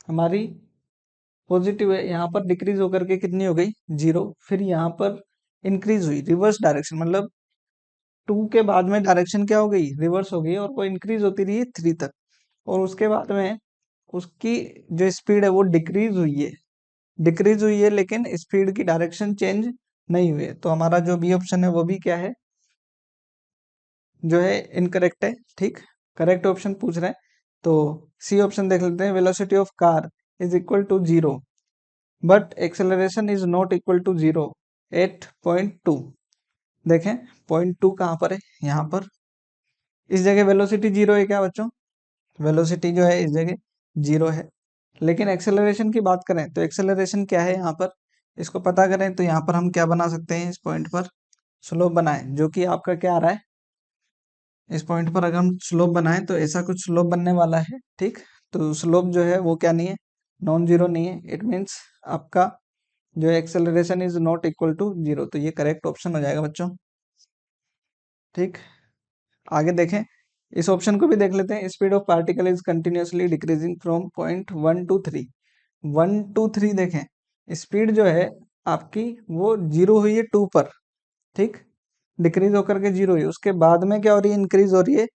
हमारी पॉजिटिव है, यहाँ पर डिक्रीज होकर के कितनी हो गई 0, फिर यहाँ पर इंक्रीज हुई रिवर्स डायरेक्शन, मतलब 2 के बाद में डायरेक्शन क्या हो गई रिवर्स हो गई, और वो इंक्रीज होती रही है 3 तक. और उसके बाद में उसकी जो स्पीड है वो डिक्रीज हुई है, लेकिन स्पीड की डायरेक्शन चेंज नहीं हुई है. तो हमारा जो बी ऑप्शन है वो भी क्या है जो है इनकरेक्ट है, ठीक. करेक्ट ऑप्शन पूछ रहे हैं तो सी ऑप्शन देख लेते हैं. Velocity of car is equal to 0 but acceleration is not equal to 0 at 0.2. देखें 0.2 कहाँ पर है, यहाँ पर इस जगह वेलोसिटी 0 है क्या बच्चों, वेलोसिटी जो है इस जगह 0 है. लेकिन एक्सेलरेशन की बात करें तो एक्सेलरेशन क्या है यहाँ पर, इसको पता करें तो यहाँ पर हम क्या बना सकते हैं, इस पॉइंट पर स्लोप बनाएं, जो कि आपका क्या आ रहा है, इस पॉइंट पर अगर हम स्लोप बनाएं तो ऐसा कुछ स्लोप बनने वाला है, ठीक. तो स्लोप जो है वो क्या नहीं है, नॉन जीरो नहीं है. इट मीन्स आपका जो acceleration is not equal to 0. तो ये करेक्ट ऑप्शन हो जाएगा बच्चों, ठीक. आगे देखें, इस ऑप्शन को भी देख लेते हैं. Speed of particle is continuously decreasing from point 1 to 3. 1 to 3 देखें, स्पीड जो है आपकी वो 0 हुई है 2 पर, ठीक. डिक्रीज होकर के 0 हुई, उसके बाद में क्या हो रही है, इंक्रीज हो रही है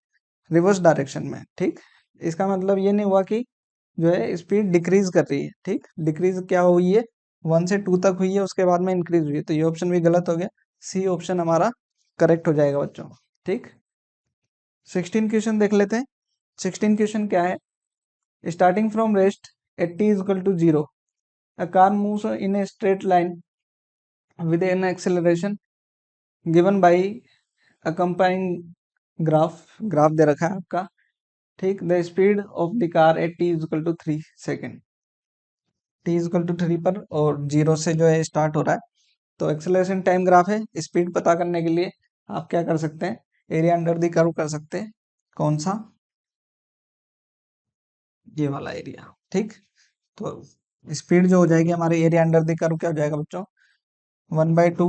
रिवर्स डायरेक्शन में, ठीक. इसका मतलब ये नहीं हुआ कि जो है स्पीड डिक्रीज कर रही है, ठीक. डिक्रीज क्या हुई है 1 से 2 तक हुई है, उसके बाद में इंक्रीज हुई है. तो ये ऑप्शन भी गलत हो गया. सी ऑप्शन हमारा करेक्ट हो जाएगा बच्चों, ठीक. 16 क्वेश्चन देख लेते हैं. 16 क्वेश्चन क्या है, starting from rest at t is equal to 0 a car moves in a straight line with an acceleration given by accompanying graph graph दे रखा है आपका, ठीक। The speed of the car at t is equal to 3 second, t is equal to 3 पर, और 0 से जो है स्टार्ट हो रहा है। तो एक्सेलरेशन टाइम ग्राफ है। स्पीड पता करने के लिए आप क्या कर सकते हैं, एरिया अंडर द कर्व कर सकते हैं। कौन सा, ये वाला एरिया, ठीक। तो स्पीड जो हो जाएगी हमारी एरिया अंडर द कर्व क्या हो जाएगा बच्चों, 1/2,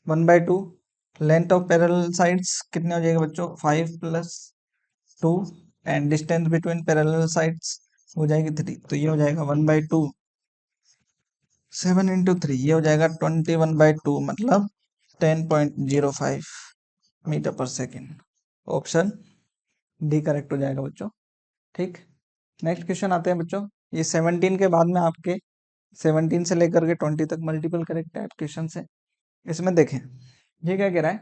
1/2 लेंथ ऑफ पैरेलल साइड्स कितने हो जाएगा बच्चों, 5+2, and distance between parallel sides हो जाएगी 3, तो ये हो जाएगा 1/2, 7 × 3, ये हो जाएगा 21/2, मतलब 10.05 metre per second. Option D correct हो जाएगा बच्चों, ठीक। नेक्स्ट क्वेश्चन आते हैं बच्चों। ये 17 के बाद में आपके 17 से लेकर के 20 तक मल्टीपल करेक्ट टाइप क्वेश्चन है। इसमें देखें ये क्या कह रहा है,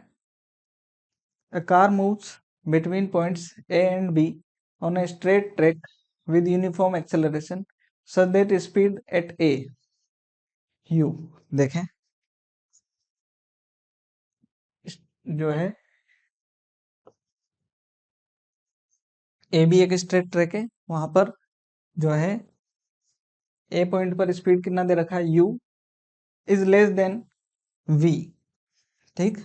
a car moves between points A and B on a straight track with uniform acceleration such that speed at A u, देखें जो है ए बी एक स्ट्रेट ट्रैक है, वहां पर जो है ए पॉइंट पर स्पीड कितना दे रखा है, u is less than v, ठीक।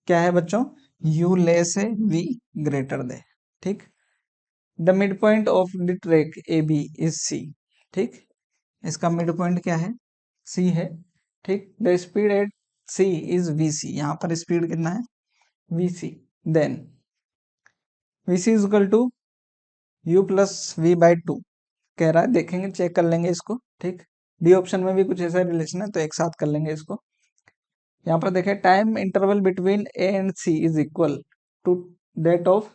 क्या है बच्चों, u लेस है, v ग्रेटर दे, ठीक। The mid point of the track A B is C, ठीक। इसका मिड पॉइंट क्या है, सी है, ठीक। The speed at C is v c, यहाँ पर स्पीड कितना है, v c. Then v c is equal to you plus v by two कह रहा है, देखेंगे चेक कर लेंगे इसको, ठीक। डी ऑप्शन में भी कुछ ऐसा रिलेशन है, तो एक साथ कर लेंगे इसको। यहाँ पर देखें time interval between A and C is equal to that of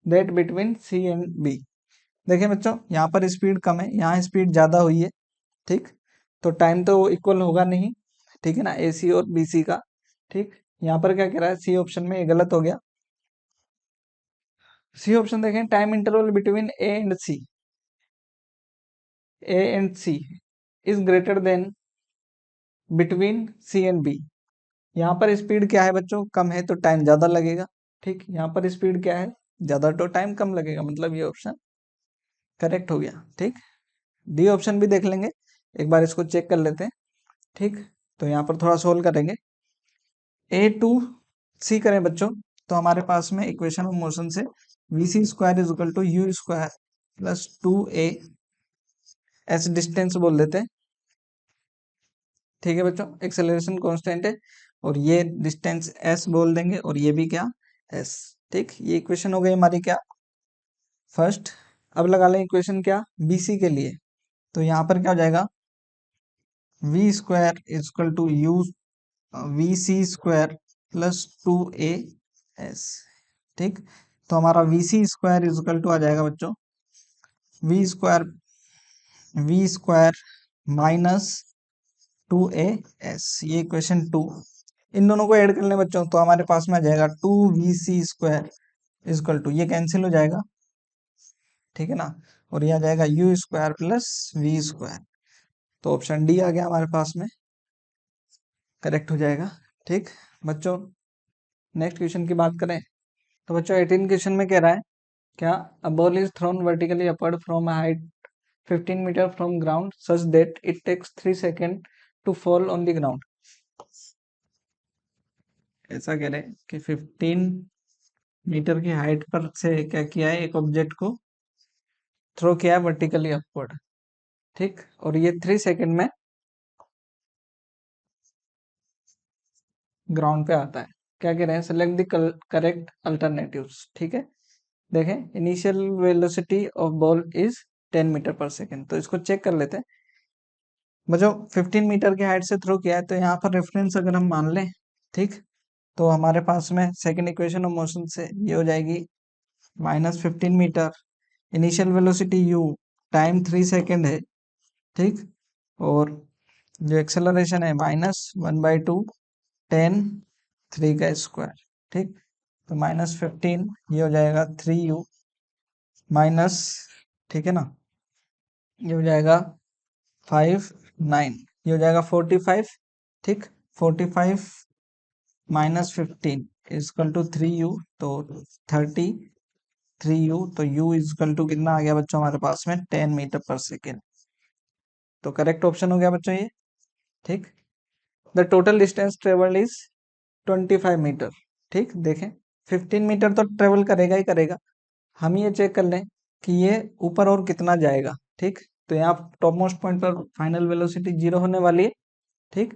that between C and B. देखिए बच्चों यहाँ पर स्पीड कम है, यहाँ स्पीड ज्यादा हुई है, ठीक। तो टाइम तो इक्वल होगा नहीं, ठीक है ना, ए सी और बी सी का, ठीक। यहाँ पर क्या कह रहा है, सी ऑप्शन में ये गलत हो गया। सी ऑप्शन देखें time interval between A and C is greater than between C and B. यहाँ पर स्पीड क्या है बच्चों, कम है, तो टाइम ज्यादा लगेगा, ठीक। यहाँ पर स्पीड क्या है, ज्यादा, तो टाइम कम लगेगा, मतलब ये ऑप्शन करेक्ट हो गया, ठीक। डी ऑप्शन भी देख लेंगे, एक बार इसको चेक कर लेते हैं, ठीक। तो यहाँ पर थोड़ा सोल्व करेंगे। ए टू सी करें बच्चों, तो हमारे पास में इक्वेशन ऑफ मोशन से v c square is equal to u square plus 2a s distance बोल देते हैं, ठीक है बच्चों। एक्सेलरेशन कांस्टेंट है, और ये डिस्टेंस s बोल देंगे, और ये भी क्या, s, ठीक। ये इक्वेशन हो गई हमारी क्या, फर्स्ट। अब लगा लें इक्वेशन क्या, bc के लिए, तो यहाँ पर क्या हो जाएगा, v square is equal to u v c square plus 2a s, ठीक। तो हमारा v c square is equal to आ जाएगा बच्चों v square minus 2a s, ये इक्वेशन 2। इन दोनों को ऐड कर लें बच्चों, तो हमारे पास में आ जाएगा 2vc² इज इक्वल टू, ये कैंसिल हो जाएगा, ठीक है ना, और ये आ जाएगा u square plus v square. तो ऑप्शन डी आ गया हमारे पास में, करेक्ट हो जाएगा, ठीक बच्चों। नेक्स्ट क्वेश्चन की बात करें, तो बच्चों 18 क्वेश्चन में कह रहा है क्या, a ball is thrown vertically upward from a height 15 metre from ground such that it takes 3 second to fall on the ground. ऐसा कह रहे हैं कि 15 मीटर की हाइट पर से क्या किया है, एक ऑब्जेक्ट को थ्रो किया है वर्टिकली अपवर्ड, ठीक। और ये 3 सेकेंड में ग्राउंड पे आता है। क्या कह रहे हैं, सेलेक्ट द करेक्ट अल्टरनेटिव्स, ठीक है। देखें initial velocity of ball is 10 metre per second, तो इसको चेक कर लेते हैं। बच्चों 15 मीटर की हाइट से थ्रो किया है, तो यहाँ पर रेफरेंस अगर हम मान लें, ठीक, तो हमारे पास में सेकेंड इक्वेशन ऑफ मोशन से ये हो जाएगी -15 metre, initial velocity u, time 3 second है, ठीक। और जो एक्सेलरेशन है -1/2, 10, 3 का स्क्वायर, ठीक। तो -15 ये हो जाएगा 3u माइनस, ठीक है ना, ये हो जाएगा 5, 9, ये हो जाएगा 45, ठीक। 45 -15 इजकल टू 3u, तो 33u, तो u इजकल टू कितना आ गया बच्चों हमारे पास में 10 मीटर पर सेकेंड। तो करेक्ट ऑप्शन हो गया बच्चों ये। ठीक, the total distance travel is 25 metre. ठीक, देखें 15 मीटर तो ट्रेवल करेगा ही करेगा। हम ये चेक कर लें कि ये ऊपर और कितना जाएगा। ठीक, तो यहाँ टॉप मोस्ट पॉइंट पर फाइनल वेलोसिटी 0 होने वाली है। ठीक,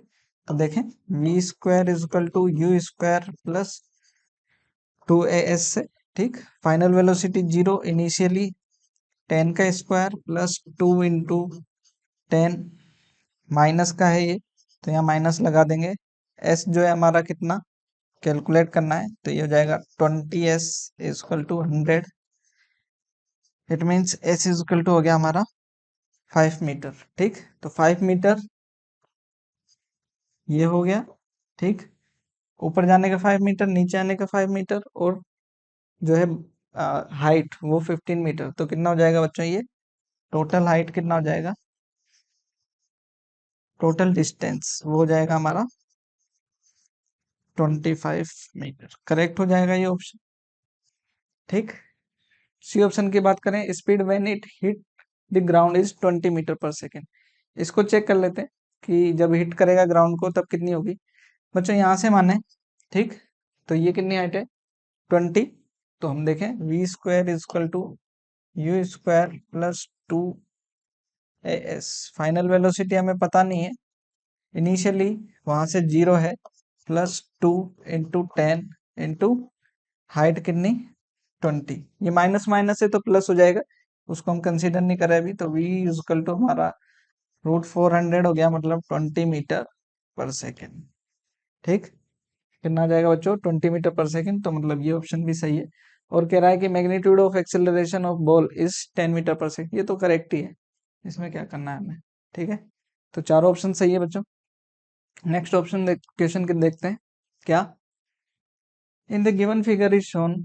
तो देखें v square is equal to u square plus 2as से। ठीक, फाइनल वेलोसिटी 0, इनिशियली 10 का स्क्वायर प्लस 2 इंटू 10, माइनस का है ये, तो यहाँ माइनस लगा देंगे। s जो है हमारा कितना कैलकुलेट करना है, तो ये हो जाएगा 20s is equal to 100। It means s is equal to हो गया हमारा 5 मीटर। ठीक, तो 5 मीटर ये हो गया। ठीक, ऊपर जाने का 5 मीटर, नीचे आने का 5 मीटर, और जो है हाइट वो 15 मीटर। तो कितना हो जाएगा बच्चों ये टोटल हाइट कितना हो जाएगा, टोटल डिस्टेंस वो हो जाएगा हमारा 25 मीटर। करेक्ट हो जाएगा ये ऑप्शन। ठीक, सी ऑप्शन की बात करें, speed when it hit the ground is 20 metre per second. इसको चेक कर लेते हैं कि जब हिट करेगा ग्राउंड को तब कितनी होगी। बच्चों यहाँ से माने, ठीक, तो ये कितनी हाइट है 20। तो हम देखें v square is equal to u square plus 2as। Final velocity हमें पता नहीं है, इनिशियली वहां से 0 है, प्लस 2 इंटू 10 इंटू हाइट कितनी 20। ये माइनस माइनस है तो प्लस हो जाएगा, उसको हम कंसीडर नहीं कर रहे अभी। तो v इजकल टू हमारा √400 हो गया, मतलब 20 मीटर पर सेकेंड। ठीक, कितना आ जाएगा बच्चों 20 मीटर पर सेकेंड, तो मतलब ये ऑप्शन भी सही है। और कह रहा है कि magnitude of acceleration of ball is 10 metre per second, ये तो करेक्ट ही है, इसमें क्या करना है हमें। ठीक है, तो चारों ऑप्शन सही है बच्चों। नेक्स्ट ऑप्शन क्वेश्चन के देखते हैं क्या। In the given figure is shown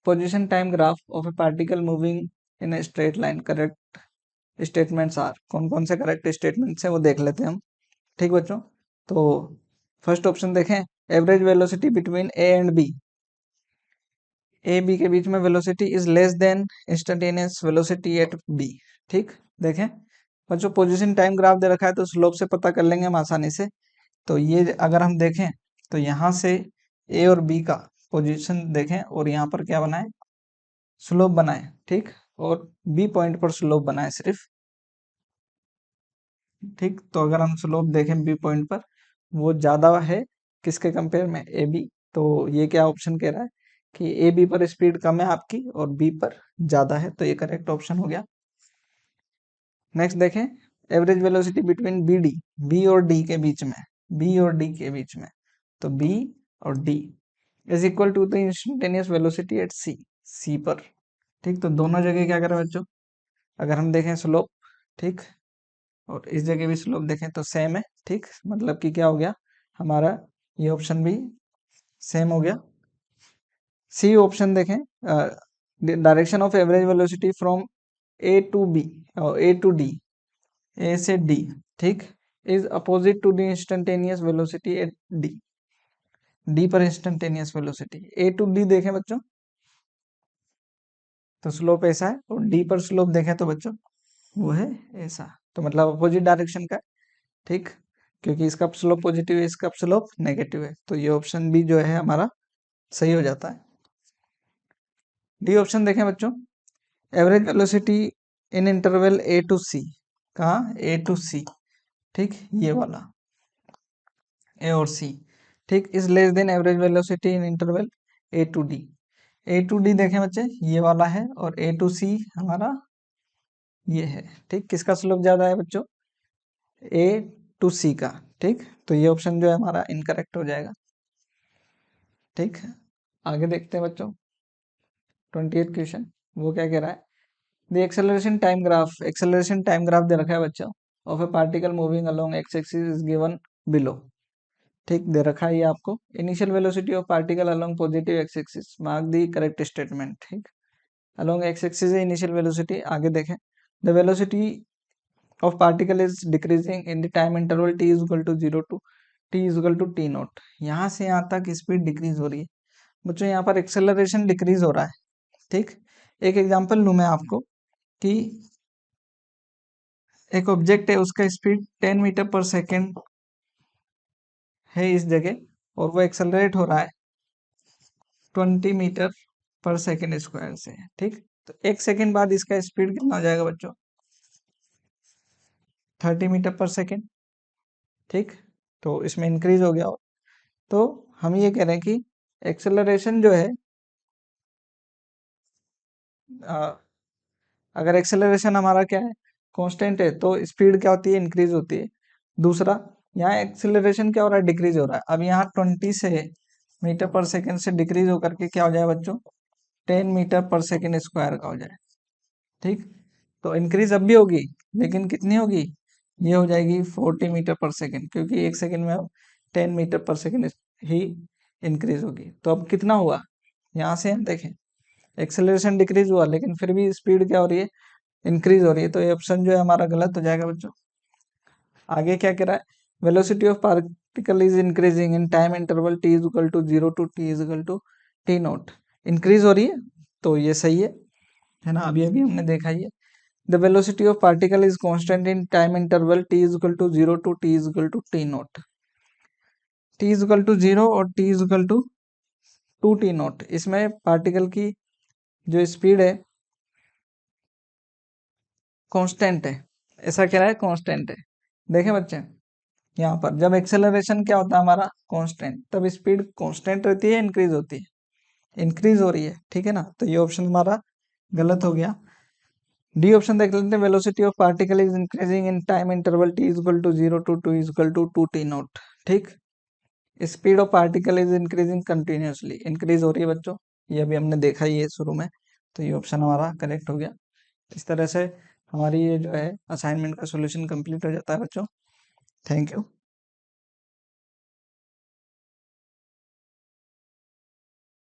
position time graph of a particle moving in a straight line. Correct statements are, कौन कौन से करेक्ट स्टेटमेंट्स है वो देख लेते हैं हम। ठीक बच्चों, तो फर्स्ट ऑप्शन देखें, average velocity between A and B, A B के बीच में velocity is less than instantaneous velocity at B. ठीक, देखें बच्चों पोजीशन टाइम ग्राफ दे रखा है तो स्लोप से पता कर लेंगे हम आसानी से। तो ये अगर हम देखें तो यहाँ से ए और बी का पोजीशन देखें, और यहाँ पर क्या बनाए स्लोप बनाए। ठीक, और बी पॉइंट पर स्लोप बनाए सिर्फ। ठीक, तो अगर हम स्लोप देखें बी पॉइंट पर वो ज्यादा है किसके कंपेयर में, ए बी। तो ये क्या ऑप्शन कह रहा है कि ए बी पर स्पीड कम है आपकी और बी पर ज्यादा है, तो ये करेक्ट ऑप्शन हो गया। नेक्स्ट देखें, average velocity between B D, B और डी के बीच में, बी और डी के बीच में, तो बी और D is equal to the instantaneous velocity at C, C पर। ठीक, तो दोनों जगह क्या करें बच्चों, अगर हम देखें स्लोप, ठीक, और इस जगह भी स्लोप देखें तो सेम है। ठीक, मतलब कि क्या हो गया हमारा ये ऑप्शन भी सेम हो गया। सी ऑप्शन देखें, direction of average velocity from A to B और ए टू डी, ए से डी, ठीक, is opposite to the instantaneous velocity at D, D पर instantaneous velocity. A to D देखें बच्चों तो स्लोप ऐसा है, और डी पर स्लोप देखें तो बच्चों वो है ऐसा, तो मतलब अपोजिट डायरेक्शन का। ठीक, क्योंकि इसका स्लोप पॉजिटिव है, इसका स्लोप नेगेटिव है, तो ये ऑप्शन भी जो है हमारा सही हो जाता है। डी ऑप्शन देखें बच्चों, average velocity in interval A to C, कहाँ ए टू सी, ठीक, ये वाला ए और सी, ठीक, is less than average velocity in interval A to D. A to D देखें बच्चे ये वाला है, और ए टू सी हमारा ये है। ठीक, किसका स्लोप ज्यादा है बच्चों, ए टू सी का। ठीक, तो ये ऑप्शन जो है हमारा इनकरेक्ट हो जाएगा। ठीक, आगे देखते हैं बच्चों 28 क्वेश्चन, वो क्या कह रहा है। The acceleration time graph, acceleration time graph दे रखा है बच्चों of a particle moving along X axis is given below. ठीक, दे रखा है ये आपको। Initial velocity of particle along positive X axis, mark the correct statement. ठीक, अलोंग एक्स एक्सिस है इनिशियल वेलोसिटी। आगे देखें, the velocity of particle is decreasing in the time interval t is equal to 0 to t is equal to t nought. यहाँ से यहाँ तक speed decrease हो रही है, बच्चों यहाँ पर एक्सेलरेशन डिक्रीज हो रहा है। ठीक, एक एग्जांपल लूँ मैं आपको कि एक ऑब्जेक्ट है, उसका स्पीड 10 मीटर पर सेकेंड है इस जगह, और वो एक्सेलरेट हो रहा है 20 मीटर पर सेकेंड स्क्वायर से। ठीक, तो एक सेकेंड बाद इसका स्पीड कितना हो जाएगा बच्चों? 30 मीटर पर सेकेंड। ठीक, तो इसमें इंक्रीज हो गया। और तो हम ये कह रहे हैं कि एक्सेलरेशन जो है, अगर एक्सेलरेशन हमारा क्या है, कांस्टेंट है, तो स्पीड क्या होती है? इंक्रीज होती है। दूसरा, यहाँ एक्सेलरेशन क्या हो रहा है? डिक्रीज हो रहा है। अब यहाँ 20 से मीटर पर सेकेंड से डिक्रीज होकर के क्या हो जाए बच्चों? 10 मीटर पर सेकेंड स्क्वायर का हो जाए। ठीक, तो इंक्रीज अब भी होगी, लेकिन कितनी होगी? ये हो जाएगी 40 मीटर पर सेकेंड, क्योंकि एक सेकेंड में अब 10 मीटर पर सेकेंड ही इंक्रीज होगी। तो अब कितना हुआ? यहाँ से हम देखें, एक्सेलरेशन डिक्रीज हुआ, लेकिन फिर भी स्पीड क्या हो रही है? इंक्रीज हो रही है। तो ये ऑप्शन जो है हमारा गलत हो जाएगा बच्चों। आगे क्या कह रहा है? Velocity of particle is increasing in time interval t is equal to 0 to t is equal to t nought. Increase हो रही है, तो ये सही है ना? अभी अभी हमने देखा ही है। The velocity of particle is constant in time interval t is equal to 0 to t is equal to t nought. t is equal to 0 और t is equal to 2t nought, इसमें पार्टिकल की जो speed है constant है। ऐसा कह रहा है कांस्टेंट है। देखें बच्चे, यहाँ पर जब एक्सेलरेशन क्या होता है हमारा? कांस्टेंट, तब स्पीड कांस्टेंट रहती है, इंक्रीज होती है? इंक्रीज हो रही है। ठीक है ना? तो ये ऑप्शन हमारा गलत हो गया। डी ऑप्शन देख लेते हैं। Velocity of particle is increasing in time interval t is equal to 0 to 2 is equal to 2t not. ठीक, speed of particle is increasing continuously, increase हो रही है बच्चों, ये अभी हमने देखा ही है शुरू में। तो ये ऑप्शन हमारा करेक्ट हो गया। इस तरह से हमारी ये जो है असाइनमेंट का सॉल्यूशन कंप्लीट हो जाता है बच्चों। Thank you.